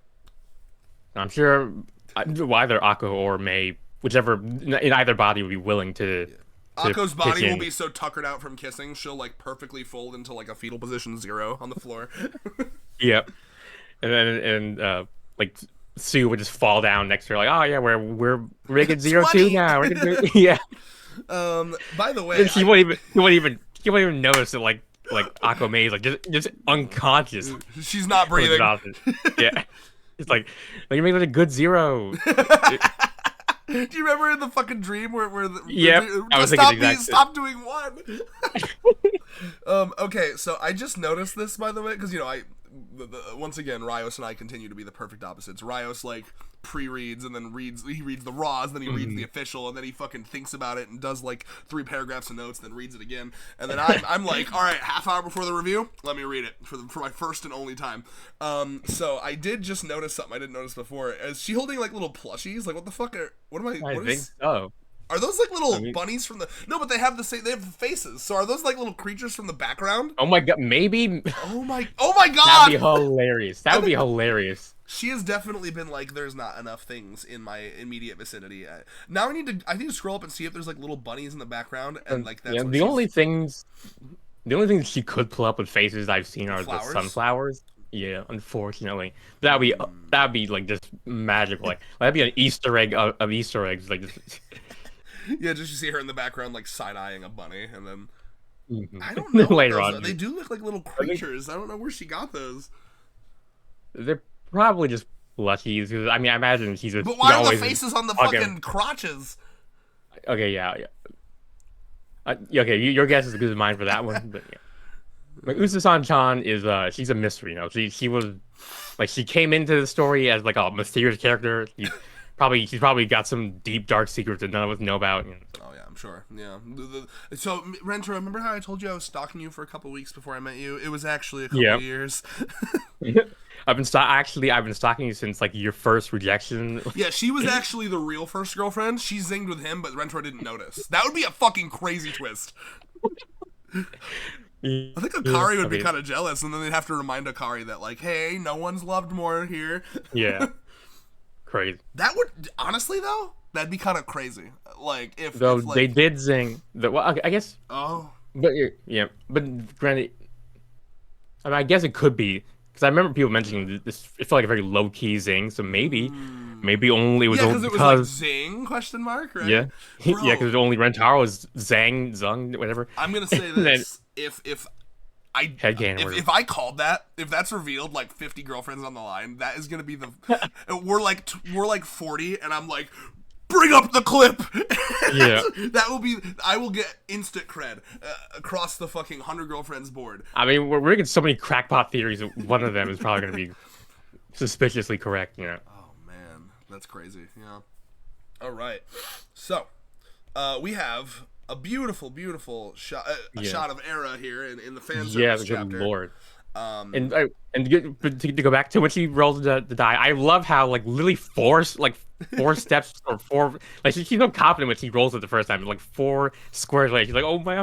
I'm sure either Akko or May, whichever in either body would be willing to. Akko's body will be so tuckered out from kissing, she'll like perfectly fold into like a fetal position 0 on the floor. Yep. And then like Sue would just fall down next to her, like, oh yeah, we're making 0-2 now. We're gonna do, yeah. By the way, and she won't even notice that like Akko May is like just unconscious. She's not breathing. Yeah. It's like you're making a good 0. Do you remember in the fucking dream where I was thinking stop doing 1. Okay, so I just noticed this, by the way, because you know once again, Rios and I continue to be the perfect opposites. Rios like pre-reads and then he reads the raws, then he reads the official, and then he fucking thinks about it and does like 3 paragraphs of notes, then reads it again, and then I'm like, all right, half hour before the review, let me read it for my first and only time. So I did just notice something I didn't notice before. Is she holding like little plushies? Like what the fuck I think so. Are those like little bunnies from the? No, but they have the faces. So are those like little creatures from the background? Oh my god, maybe. Oh my god. That'd be hilarious. That would be hilarious. She has definitely been like, there's not enough things in my immediate vicinity. Now I need to scroll up and see if there's like little bunnies in the background, and like that's the only things she could pull up with faces I've seen are the sunflowers. Yeah, unfortunately, that'd be like just magical. Like that'd be an Easter egg of Easter eggs. Like, just... yeah, just you see her in the background like side eyeing a bunny, and then I don't know. Later on, they do look like little creatures. I don't know where she got those. They're probably just plushies. I mean, I imagine she's just. But why are the faces on the fucking crotches? Okay, yeah. Okay, your guess is as good as mine for that one, but yeah. Like Usa-san-chan is she's a mystery, you know. She was like, she came into the story as like a mysterious character. She's probably got some deep dark secrets that none of us know about. You know. Oh yeah, I'm sure. Yeah. So Renter, remember how I told you I was stalking you for a couple weeks before I met you? It was actually a couple of years. I've been stalking you since like your first rejection. Yeah, she was actually the real first girlfriend. She zinged with him, but Renter didn't notice. That would be a fucking crazy twist. I think Akari would be kind of jealous, and then they'd have to remind Akari that, like, hey, no one's loved more here. Yeah. Crazy. That would, honestly, though, that'd be kind of crazy. Like, if... Though like, they did zing. Well, I guess... Oh. But, yeah. But, granted... I mean, I guess it could be, because I remember people mentioning this, it felt like a very low-key zing, so maybe only it was because it was like zing, question mark, right? Yeah. Yeah, because only Rentaro was zung, whatever. I'm going to say this. If I called that, if that's revealed, like 50 girlfriends on the line, that is gonna be the we're like 40, and I'm like, bring up the clip. Yeah, that will be. I will get instant cred across the fucking 100 girlfriends board. I mean, we're getting so many crackpot theories. One of them is probably gonna be suspiciously correct. You know. Oh man, that's crazy. Yeah. All right, so we have a beautiful shot, shot of Era here in the fan service chapter. Good lord. And to go back to when she rolls the die, I love how like literally four steps or four, like she's so confident when she rolls it the first time, like 4 squares later, she's like, oh my,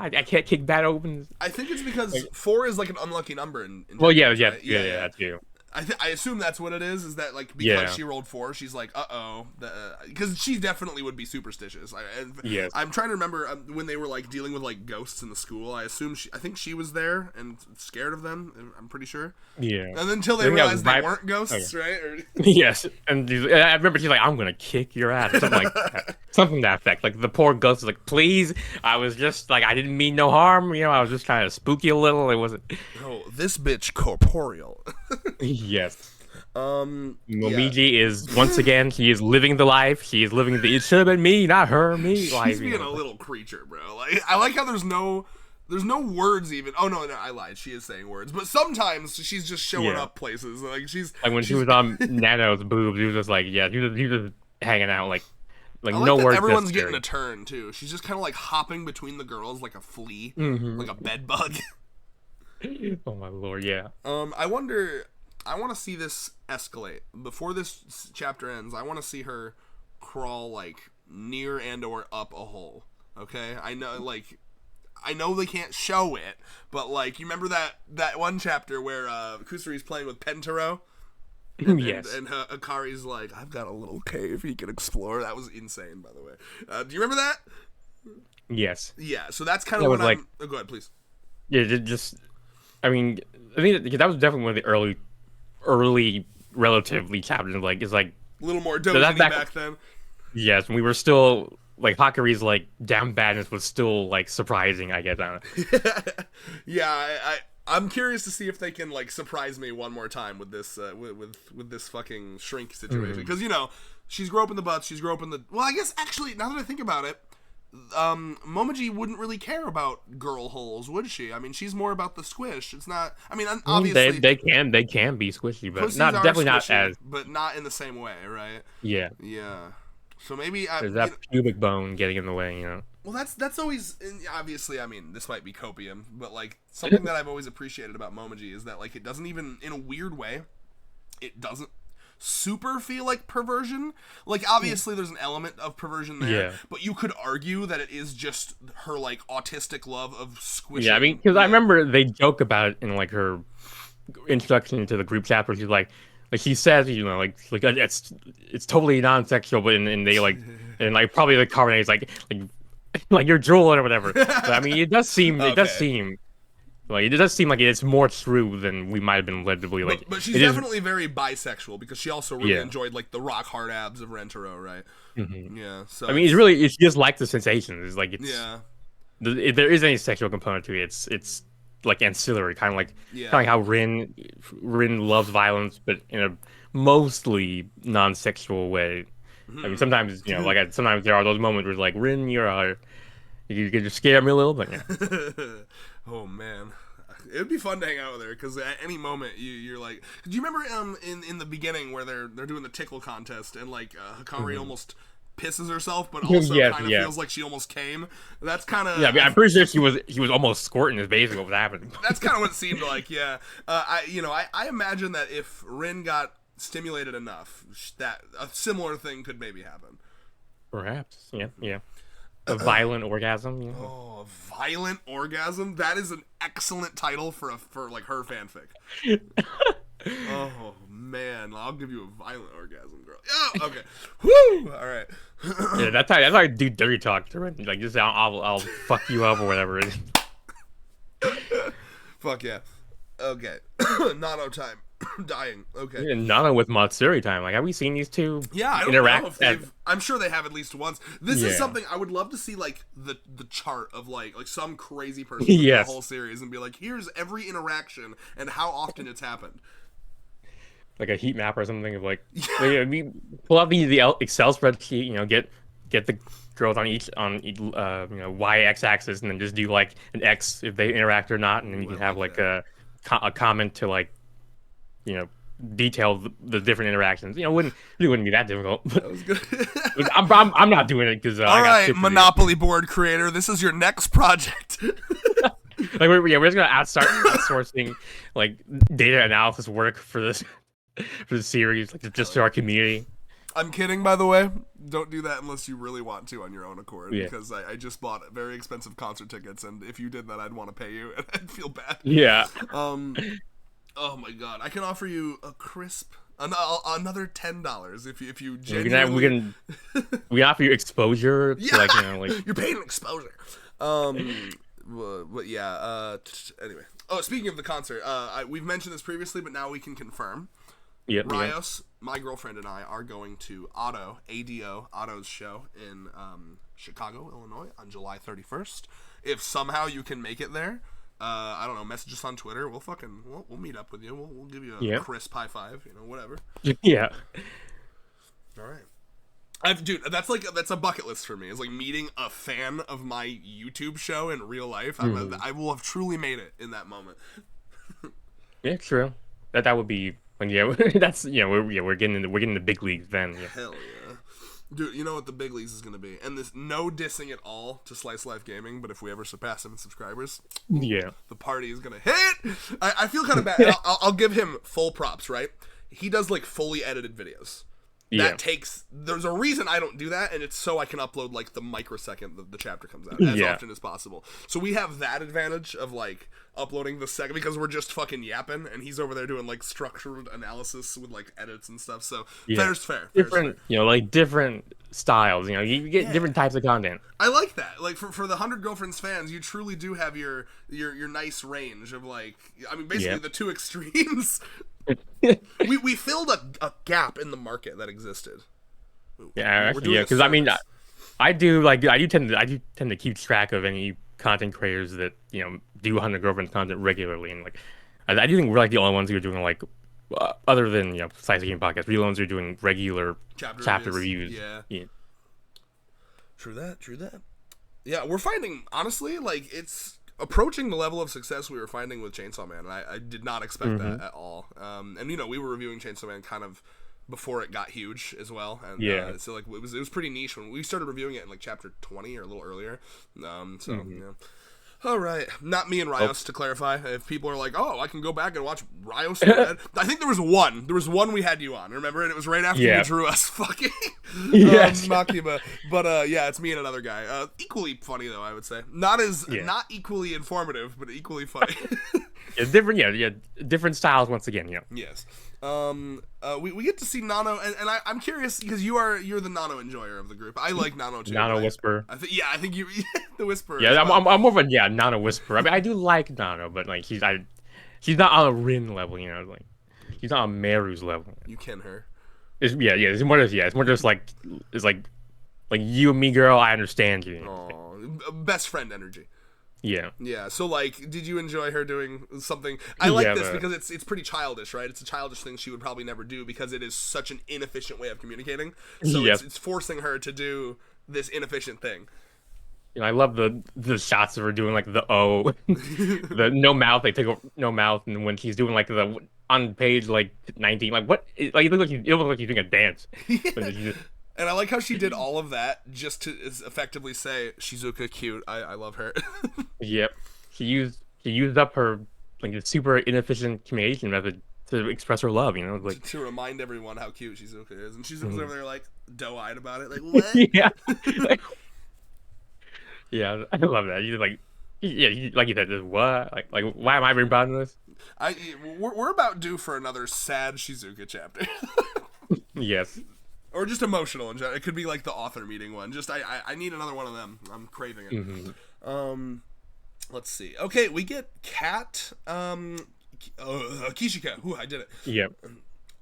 I can't kick that open. I think it's because 4 is like an unlucky number in well, Japanese, yeah, right? yeah, too. I assume that's what it is that like because she rolled 4, she's like because she definitely would be superstitious. I'm trying to remember when they were like dealing with like ghosts in the school. I think she was there and scared of them. I'm pretty sure. Yeah. And until they realized they weren't ghosts, right? Yes. And I remember she's like, I'm gonna kick your ass, something like that. Something to that effect. Like the poor ghost is like, please, I was just like, I didn't mean no harm. You know, I was just kind of spooky a little. It wasn't. Oh, this bitch corporeal. Yes. Momiji is once again. She is living the life. She is living the. It should have been me, not her. Me. She's being a little creature, bro. Like I like how there's no words even. Oh no, I lied. She is saying words, but sometimes she's just showing up places. Like she's like when she was on Nano's boobs. He was just like, yeah, he was just hanging out like no words. Everyone's getting a turn too. She's just kind of like hopping between the girls like a flea, like a bed bug. Oh my lord, yeah. I want to see this escalate. Before this chapter ends, I want to see her crawl, like, near and or up a hole. Okay? I know they can't show it, but, like, you remember that one chapter where Kusuri's playing with Pentaro? Yes. And Akari's like, I've got a little cave he can explore. That was insane, by the way. Do you remember that? Yes. Yeah, so that's kind of what I'm... Oh, go ahead, please. Yeah, just... I think that was definitely one of the early relatively chapters. Like, it's like... A little more dozy back then. Yes, we were still... Like, Hakari's, like, down badness was still, like, surprising, I guess. I don't know. Yeah, I'm curious to see if they can, like, surprise me one more time with this with this fucking shrink situation. Because, you know, she's groping the butts, she's groping the... Well, I guess, actually, now that I think about it, Momoji wouldn't really care about girl holes, would she? I mean, she's more about the squish. It's not. I mean, I mean, obviously, they can be squishy, but pussies not are definitely not squishy, as but not in the same way, right? yeah. Yeah. So maybe There's that pubic bone getting in the way, you know. well, that's always obviously. I mean, this might be copium, but like something that I've always appreciated about Momoji is that like it doesn't even in a weird way, it doesn't super feel like perversion. Like obviously there's an element of perversion there, Yeah. but you could argue that it is just her like autistic love of squishing. Yeah, I mean, because I remember they joke about it in like her introduction to the group chat where she's like she says, you know, like it's totally non-sexual, but and they like and like probably the Karane is like you're drooling or whatever. But I mean, it does seem Okay. like it does seem like it's more true than we might have been led to believe. Like, But she's it is, definitely very bisexual because she also really yeah. enjoyed like the rock hard abs of Rentaro, right? Hmm. Yeah. So I mean, it's just like the sensations. It's like yeah. if there is any sexual component to it, it's like ancillary, Yeah. kind of like how Rin loves violence, but in a mostly non-sexual way. I mean, sometimes you know, sometimes there are those moments where it's like Rin, you could just scare me a little, but yeah. Oh man, it'd be fun to hang out with her because at any moment you're like, do you remember in the beginning where they're doing the tickle contest and like Hikari almost pisses herself, but also Yes, kind of feels like she almost came. That's kind of yeah. I mean, I'm pretty sure he was almost squirting his basically what was happening. that's kind of what it seemed like. Yeah, I imagine that if Rin got stimulated enough, that a similar thing could maybe happen. Perhaps, yeah. A violent orgasm. You know? Oh, a violent orgasm. That is an excellent title for like her fanfic. Oh man, I'll give you a violent orgasm, girl. Oh, okay. Woo! All right. Yeah, that's how I do dirty talk to her. Like just I'll fuck you up or whatever. Fuck yeah. Okay. Nano time. Dying. Okay. And Nana with Matsuri time. Like, have we seen these two Yeah, I don't interact? know if they've. I'm sure they have at least once. This is Yeah. something I would love to see, like the chart of like some crazy person Yes. the whole series and be like, here's every interaction and how often it's happened. Like a heat map or something of like, I mean, pull out the Excel spreadsheet. You know, get the girls on each y-x axis, and then just do like an X if they interact or not, and then you can have like a comment to like, you know, detail the different interactions. You know, it wouldn't be that difficult. That was good. I'm not doing it because all right, Monopoly board creator, this is your next project. Like we're just gonna start outsourcing like data analysis work for this series, like just to our community. I'm kidding, by the way. Don't do that unless you really want to on your own accord. Yeah. Because I just bought very expensive concert tickets, and if you did that, I'd want to pay you, and I'd feel bad. Yeah. Oh my god, I can offer you a crisp another $10 if you genuinely. we offer you exposure. Yeah, like, you know, like you're paying exposure. But yeah. Anyway. Oh, speaking of the concert, we've mentioned this previously, but now we can confirm. Yep, Rios, my girlfriend, and I are going to Otto's show in Chicago, Illinois on July 31st. If somehow you can make it there, I don't know, message us on Twitter. We'll meet up with you. We'll give you a crisp high five, you know, whatever. Yeah. All right. Dude, that's a bucket list for me. It's like meeting a fan of my YouTube show in real life. I will have truly made it in that moment. Yeah, true. That would be. Yeah, that's we're getting the big leagues then. Yeah. Hell yeah, dude! You know what the big leagues is gonna be, and this no dissing at all to Slice Life Gaming, but if we ever surpass him in subscribers, yeah, the party is gonna hit. I feel kind of bad. I'll give him full props, right? He does like fully edited videos. That takes. There's a reason I don't do that, and it's so I can upload like the microsecond the chapter comes out as often as possible. So we have that advantage of like uploading the second because we're just fucking yapping, and he's over there doing like structured analysis with like edits and stuff. So fair's fair. Different, you know, like different styles. You know, you get different types of content. I like that. Like for the 100 Girlfriends fans, you truly do have your nice range of like. I mean, basically the two extremes. we filled a gap in the market that existed. Yeah, because I mean, I do tend to keep track of any content creators that, you know, do 100 Girlfriends content regularly, and like I do think we're like the only ones who are doing like other than, you know, Slice Game podcast, we're the ones who are doing regular chapter reviews. Yeah. True that. Yeah, we're finding, honestly, like, it's approaching the level of success we were finding with Chainsaw Man, and I did not expect that at all. And, you know, we were reviewing Chainsaw Man kind of before it got huge as well, and Yeah. so, like, it was pretty niche when we started reviewing it in, like, chapter 20 or a little earlier. Yeah. All right, not me and Rios, to clarify. If people are like, "Oh, I can go back and watch Rios," I think there was one. There was one we had you on, remember? And it was right after you drew us fucking Yes. Makima. But yeah, it's me and another guy. Equally funny though, I would say. Not equally informative, but equally funny. It's different. Yeah. Different styles once again. Yeah. Yes. We get to see Nano, and I'm curious because you're the Nano enjoyer of the group. I like Nano too. Nano Whisper. I think you the Whisper. Yeah, I'm more of a Nano Whisper. I mean, I do like Nano, but like he's not on a Rin level, you know, like he's not on Meru's level. You ken her. It's more just like you and me, girl. I understand you. Aww, best friend energy. Yeah. Yeah. So, like, did you enjoy her doing something? I like this because it's pretty childish, right? It's a childish thing she would probably never do because it is such an inefficient way of communicating. So it's forcing her to do this inefficient thing. You know, I love the shots of her doing like the O, the no mouth. They take no mouth, and when she's doing like the on page like 19, like what? Like it looks like you're doing a dance. Yeah. And I like how she did all of that just to effectively say Shizuka cute. I love her. Yep. She used up her like super inefficient communication method to express her love, you know, like to remind everyone how cute Shizuka is. And Shizuka's over there like doe-eyed about it, like what? Yeah. Yeah, I love that. He's like like you said, what? Like why am I rebounding this? We're about due for another sad Shizuka chapter. Yes. Or just emotional in general. It could be like the author meeting one. Just I need another one of them. I'm craving it. Let's see. Okay, we get Kat Kishika. Ooh, I did it. Yep.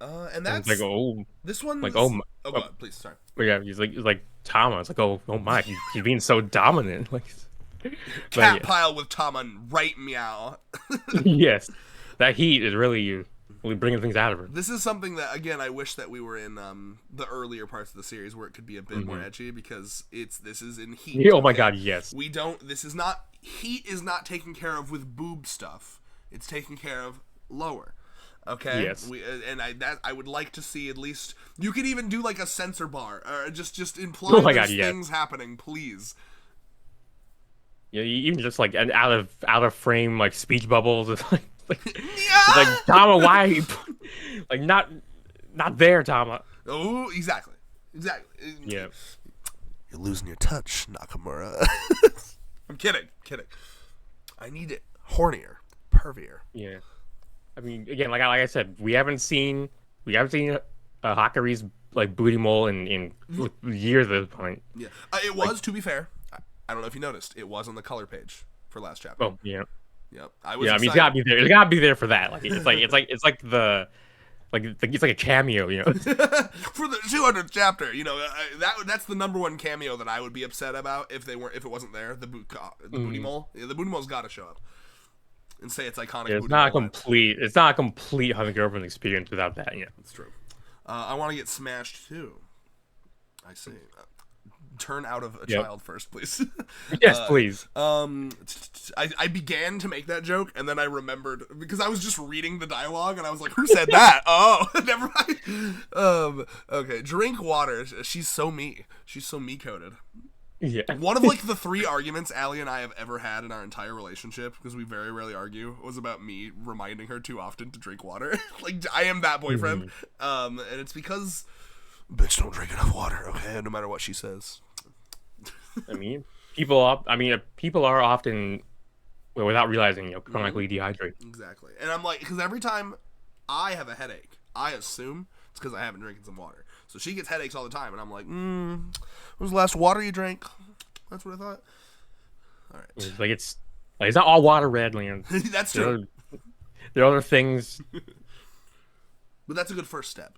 And that's like this one. Like go ahead, please. Sorry. Yeah, he's like Tama. It's like oh my, he's being so dominant. Like cat pile with Tama right meow. Yes, that heat is really bringing things out of her. This is something that, again, I wish that we were in the earlier parts of the series where it could be a bit more edgy because this is in Heat. Yeah, oh my god, yes. Heat is not taken care of with boob stuff. It's taken care of lower. Okay. Yes. I would like to see at least you could even do like a censor bar or just imply there's things happening, please. Yeah, even just like an out of frame like speech bubbles. It's like Tama, why? Like not there, Tama. Oh, exactly. Yeah. You're losing your touch, Nakamura. I'm kidding. I need it hornier, pervier. Yeah. I mean, again, like I said, we haven't seen Hakari's like booty mole in years at this point. Yeah, it was to be fair. I don't know if you noticed. It was on the color page for last chapter. Oh yeah. Yep. I mean, it's gotta be there. It's gotta be there for that. Like it's like a cameo, you know. For the 200th chapter, you know, that's the number one cameo that I would be upset about if it wasn't there. The booty mole. Yeah, the booty mole's got to show up and say it's iconic. Yeah, it's not complete. It's not a complete Hunter Girlfriend experience without that. Yeah, that's true. I want to get smashed too. I see. Turn out of a child first, please. Yes, please. I began to make that joke, and then I remembered because I was just reading the dialogue, and I was like, "Who said that?" Oh, never mind. Okay, drink water. She's so me. She's so me coded. Yeah. One of like the 3 arguments Allie and I have ever had in our entire relationship, because we very rarely argue, was about me reminding her too often to drink water. Like I am that boyfriend, and it's because. Bitch, don't drink enough water, okay? No matter what she says. I mean, people are often, well, without realizing, you know, chronically dehydrated. Exactly. And I'm like, because every time I have a headache, I assume it's because I haven't drinking some water. So she gets headaches all the time, and I'm like, when was the last water you drank? That's what I thought. All right. It's not all water, Red Land. That's true. There are other things. But that's a good first step.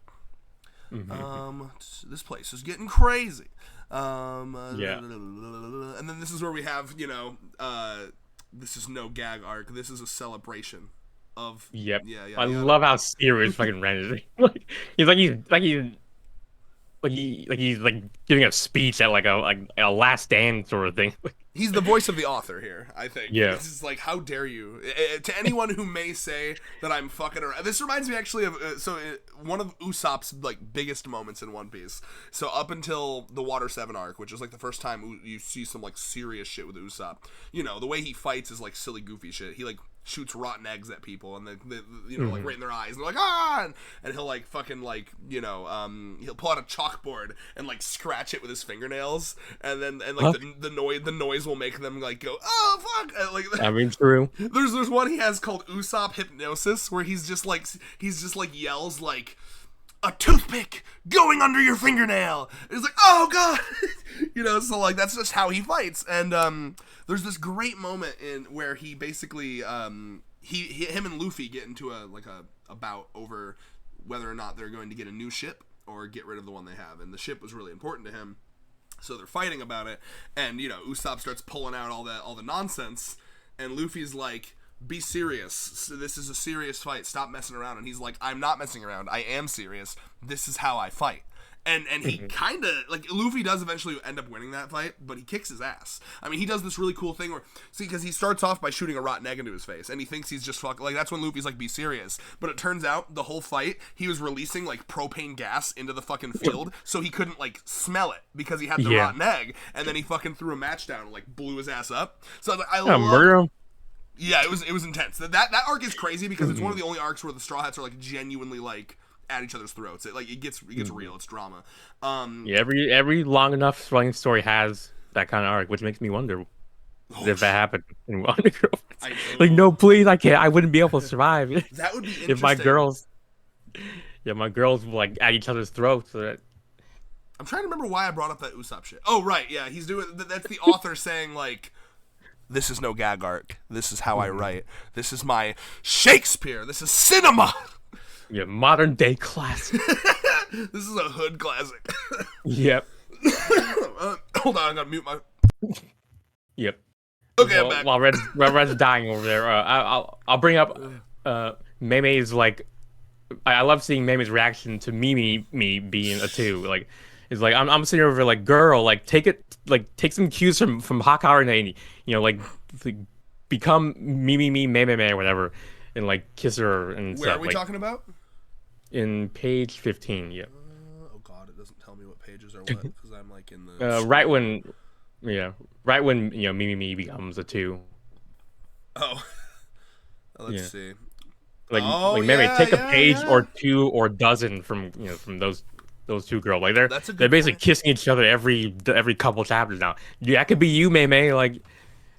This place is getting crazy. Yeah. And then this is where we have, you know, this is no gag arc. This is a celebration of. Yep. Yeah. I love how serious fucking Ren is. He's giving a speech at like a last stand sort of thing. He's the voice of the author here, I think. Yeah. It's just like, how dare you? To anyone who may say that I'm fucking around. This reminds me actually of, one of Usopp's, like, biggest moments in One Piece. So up until the Water 7 arc, which is, like, the first time you see some, like, serious shit with Usopp. You know, the way he fights is, like, silly, goofy shit. He, like, shoots rotten eggs at people and like right in their eyes, and they're like, ah, and he'll like fucking like, he'll pull out a chalkboard and like scratch it with his fingernails, and like the noise will make them like go, oh fuck, and, like, I mean, true. There's one he has called Usopp Hypnosis, where he's just like yells like, a toothpick going under your fingernail. It's like, oh god. So like that's just how he fights. And there's this great moment in where he basically him and Luffy get into a bout over whether or not they're going to get a new ship or get rid of the one they have. And the ship was really important to him, so they're fighting about it. And Usopp starts pulling out all the nonsense, and Luffy's like, be serious. So this is a serious fight. Stop messing around. And he's like, I'm not messing around. I am serious. This is how I fight. And he kind of, like, Luffy does eventually end up winning that fight, but he kicks his ass. I mean, he does this really cool thing where, because he starts off by shooting a rotten egg into his face, and he thinks he's just like, that's when Luffy's like, be serious. But it turns out, the whole fight, he was releasing, like, propane gas into the fucking field, so he couldn't, like, smell it, because he had the rotten egg, and then he fucking threw a match down and, like, blew his ass up. So I was like, I love... murder him? Yeah, it was intense. That arc is crazy because it's one of the only arcs where the Straw Hats are like genuinely like at each other's throats. It gets real. It's drama. Yeah, every long enough running story has that kind of arc, which makes me wonder if that happened in Wonder Girls. Like, no, please, I can't. I wouldn't be able to survive. That would be interesting. If my girls were like at each other's throats. So that... I'm trying to remember why I brought up that Usopp shit. Oh right, yeah, he's doing. That's the author saying like, this is no gag arc. This is how I write. This is my Shakespeare. This is cinema. Yeah, modern day classic. This is a hood classic. Yep. Hold on, I gotta mute my. Yep. Okay, I'm back. While Red's dying over there, I'll bring up Meme's like. I love seeing Meme's reaction to me being a 2. Like, it's like I'm sitting over like, girl, like take some cues from Karane, like become me or whatever, and like kiss her and Where stuff. Are we talking about? In page 15, yeah. Oh god, it doesn't tell me what pages are what because I'm like in the right when me becomes a 2. Oh, let's see. Like Meme, take a page or 2 or dozen from those 2 girls. Like they're basically kissing each other every couple chapters now. Yeah, that could be you, Meme. Like,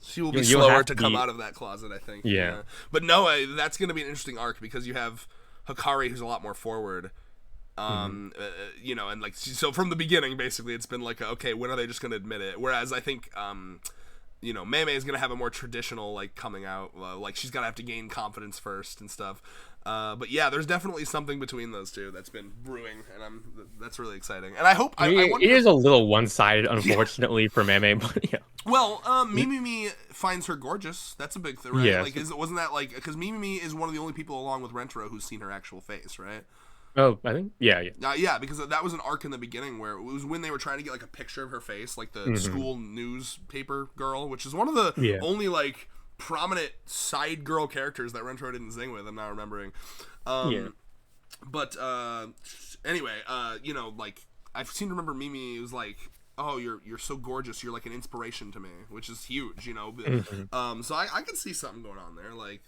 she will be slower to come out of that closet, I think. Yeah. But no, that's going to be an interesting arc because you have Hikari, who's a lot more forward. And like, so from the beginning, basically, it's been like, okay, when are they just going to admit it? Whereas I think, Meme is going to have a more traditional, like, coming out. Like, she's going to have to gain confidence first and stuff. But yeah, there's definitely something between those two that's been brewing, and that's really exciting. And I hope it is a little one-sided, unfortunately, for Meme. But yeah. Well, Mimimi finds her gorgeous. That's a big thing, right? Yeah. Like, wasn't that like, because Mimimi is one of the only people along with Rentaro who's seen her actual face, right? Oh, I think, yeah. Yeah, because that was an arc in the beginning where it was when they were trying to get like a picture of her face, like the school newspaper girl, which is one of the only like prominent side girl characters that Rentaro didn't sing with. I'm now remembering. But anyway, like I seem to remember Mimi was like, "Oh, you're so gorgeous. You're like an inspiration to me," which is huge, So I could see something going on there. Like,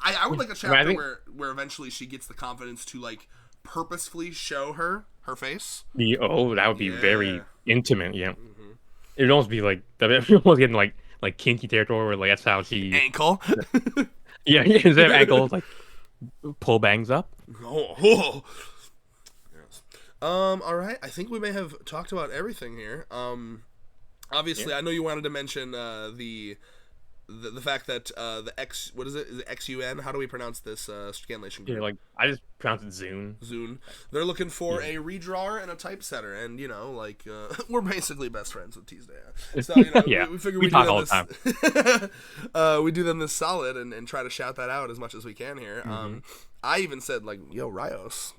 I would like a chapter where eventually she gets the confidence to like purposefully show her face. Oh, that would be very intimate. Yeah, it would almost be like almost getting like kinky territory where like that's how she ankle. yeah, instead of ankles, like pull bangs up. Oh. Yes. All right. I think we may have talked about everything here. Obviously, I know you wanted to mention the fact that the X, what is it? Is it XUN? How do we pronounce this scanlation group? Yeah, like I just pronounce it Zune. Zune. They're looking for a redrawer and a typesetter, and like we're basically best friends with Tuesday. So we figure we talk all the time. We do them this solid and try to shout that out as much as we can here. I even said like, "Yo, Rios,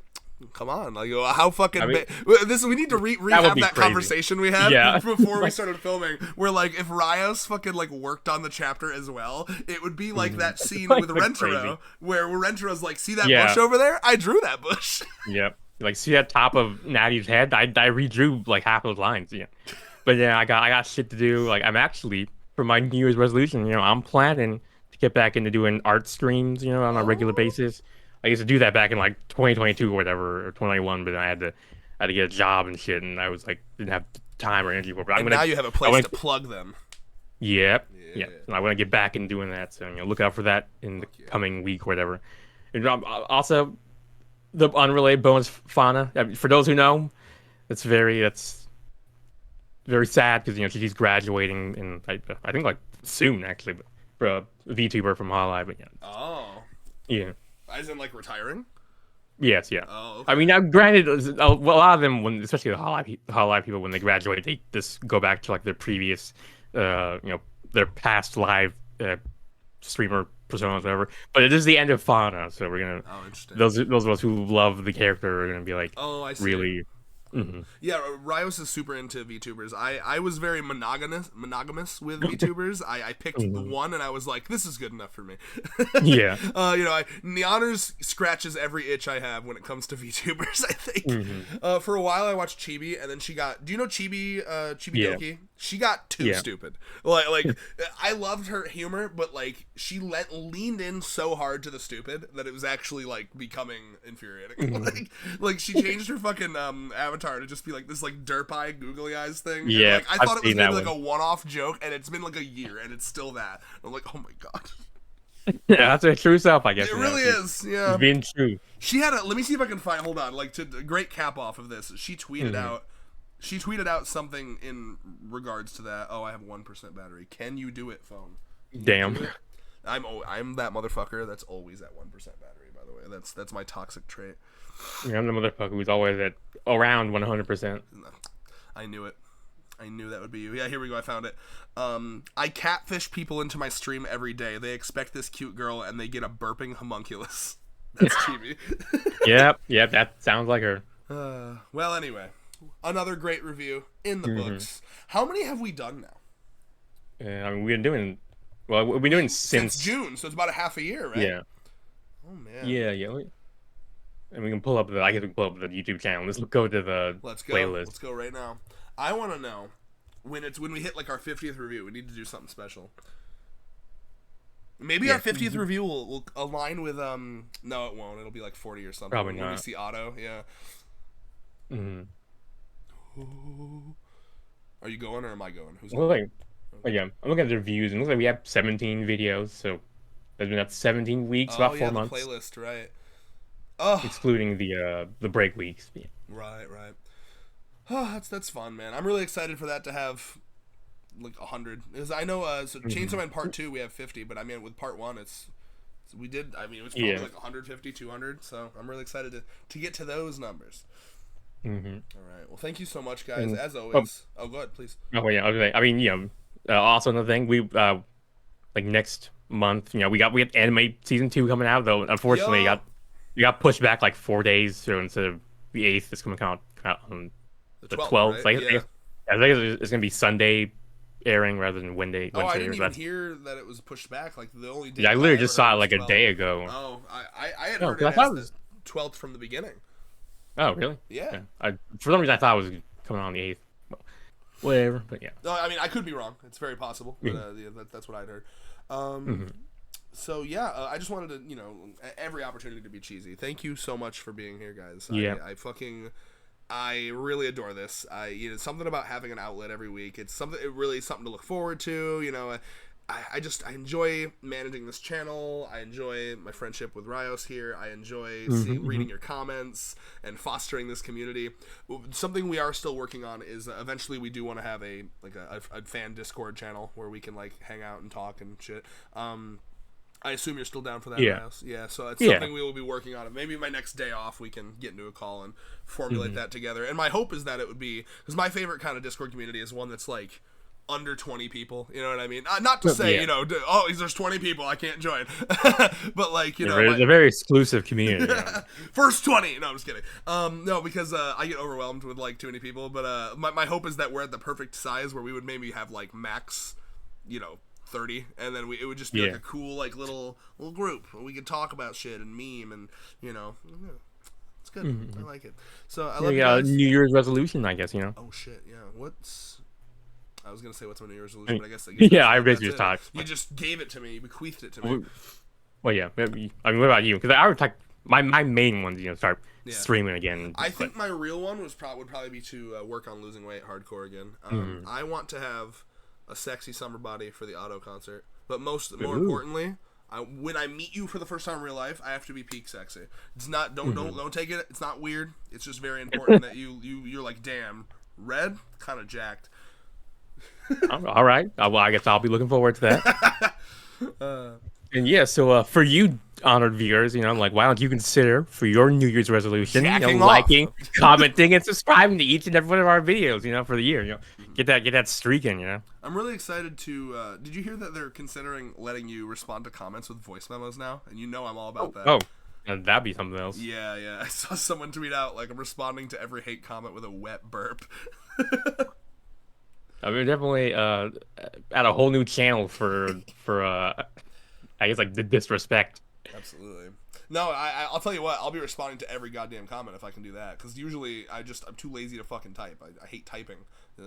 Come on, like how fucking I mean, this? We need to that would rehab be that crazy. conversation we had Yeah. before we started filming. Where like if Rios fucking like worked on the chapter as well, it would be like that scene Like, with that's Rentaro crazy. where Rentaro's like, see that Yeah. bush over there? I drew that bush. Yep. Like, see that top of Natty's head? I redrew like half those lines. Yeah. But yeah, I got shit to do. Like, I'm actually for my New Year's resolution. I'm planning to get back into doing art streams. On a regular Oh. basis. I used to do that back in like 2022 or whatever, or 2021, but I had to get a job and shit, and I was like didn't have time or energy for it. But And now you have a place to plug them. Yep. Yeah. Yeah. And I want to get back and doing that. So look out for that in the coming week or whatever. And also, the unrelated bonus fauna. I mean, for those who know, that's very sad because she's graduating in I think like soon actually, but for a VTuber from Hololive. But yeah. Oh. Yeah. As in like retiring? Yes, yeah. Oh, okay. I mean, now granted, a lot of them, especially the Hololive people, when they graduate, they just go back to like their previous, their past live streamer personas, whatever. But it is the end of Fauna, so we're gonna. Oh, interesting. Those of us who love the character are gonna be like, Oh, I see. really. Mm-hmm. Yeah, Rios is super into VTubers. I was very monogamous with VTubers. I picked the one, and I was like, this is good enough for me. Yeah. Neoners scratches every itch I have when it comes to VTubers, I think. For a while, I watched Chibi, and then she got... Do you know Chibi Doki? She got too stupid. Like I loved her humor, but like she leaned in so hard to the stupid that it was actually like becoming infuriating. like she changed her fucking avatar to just be like this like derp eye googly eyes thing. Yeah, and, like, I thought it was maybe like a one-off joke, and it's been like a year, and it's still that. I'm like, oh my god. Yeah, that's her true self, I guess. It really is. Yeah, being true. She had a. Let me see if I can find. Hold on. Like to great cap off of this. She tweeted out. She tweeted out something in regards to that. Oh, I have 1% battery. Can you do it, phone? Damn. I'm that motherfucker that's always at 1% battery. By the way, that's my toxic trait. Yeah, I'm the motherfucker who's always at around 100%. I knew it. I knew that would be you. Yeah, here we go. I found it. I catfish people into my stream every day. They expect this cute girl, and they get a burping homunculus. That's TV. Yep. That sounds like her. Well, anyway. Another great review in the books. How many have we done now? I mean, we've been doing since June, so it's about a half a year, right? Yeah. Oh man. Yeah. And we can pull up the the YouTube channel. Let's go to the playlist. Let's go right now. I want to know when we hit like our 50th review. We need to do something special. Maybe our 50th review will align with No, it won't. It'll be like 40 or something. Probably when not. we see Otto, yeah. Are you going or am I going? Who's going? Yeah, I'm looking at the reviews, and it looks like we have 17 videos, so that's 17 weeks, about 4 months. The playlist, right? Oh, excluding the break weeks. Yeah. Right. Oh, that's fun, man. I'm really excited for that to have like 100. Because I know, so Chainsaw Man Part 2 we have 50, but I mean with Part 1 it was probably like 150, 200. So I'm really excited to get to those numbers. All right. Well, thank you so much, guys. As always. Oh, go ahead, please. Oh yeah. Okay. I mean, also another thing, we like next month, we got Anime Season 2 coming out, though unfortunately we got pushed back like 4 days, so instead of the 8th, it's gonna come out on the 12th. Right? I think it's gonna be Sunday airing rather than Wednesday. I didn't even hear that it was pushed back. Like the only day. Yeah, I literally just saw it like a day ago. Oh, I had heard it as the 12th from the beginning. Oh, really? Yeah. For some reason, I thought it was coming on the 8th. Well, whatever, but yeah. No, I mean, I could be wrong. It's very possible. But, that's what I'd heard. So, yeah, I just wanted to, every opportunity to be cheesy. Thank you so much for being here, guys. Yeah. I really adore this. Something about having an outlet every week. It's really something to look forward to. I enjoy managing this channel. I enjoy my friendship with Rios here. I enjoy reading your comments and fostering this community. Something we are still working on is eventually we do want to have a fan Discord channel where we can like hang out and talk and shit. I assume you're still down for that, Rios? Yeah, so it's something we will be working on. Maybe my next day off we can get into a call and formulate that together. And my hope is that it would be, because my favorite kind of Discord community is one that's like under 20 people. You know what I mean? Not to say, Yeah. oh, there's 20 people, I can't join. But like, It's a very exclusive community. First 20. No, I'm just kidding. No, because I get overwhelmed with like too many people. But my hope is that we're at the perfect size where we would maybe have like max, 30, and then it would just be like a cool like little group where we could talk about shit and meme and it's good. I like it. So I love you guys. New Year's resolution, I guess. Oh shit, yeah. I was gonna say what's my New Year's resolution, but I guess I basically talked. You just gave it to me. You bequeathed it to me. Well, yeah. I mean, what about you? Because I would talk. My main ones, start streaming again. I think my real one would probably be to work on losing weight hardcore again. I want to have a sexy summer body for the auto concert, but more importantly, when I meet you for the first time in real life, I have to be peak sexy. It's not don't take it. It's not weird. It's just very important that you're like, damn, red, kind of jacked. All right. Well, I guess I'll be looking forward to that. And yeah, so for you honored viewers, like, why don't you consider for your New Year's resolution, liking, commenting, and subscribing to each and every one of our videos, for the year, get that streak in, I'm really excited to. Did you hear that they're considering letting you respond to comments with voice memos now? And I'm all about that. Oh, that'd be something else. Yeah. I saw someone tweet out like, I'm responding to every hate comment with a wet burp. I mean, definitely at a whole new channel for I guess like the disrespect. Absolutely. No, I'll tell you what. I'll be responding to every goddamn comment if I can do that. Because usually I'm too lazy to fucking type. I hate typing.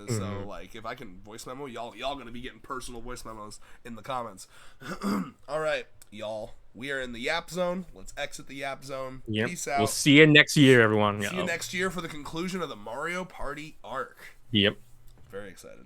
So like, if I can voice memo, y'all gonna be getting personal voice memos in the comments. All right, y'all. We are in the Yap Zone. Let's exit the Yap Zone. Yep. Peace out. We'll see you next year, everyone. See you next year for the conclusion of the Mario Party arc. Yep. Very excited.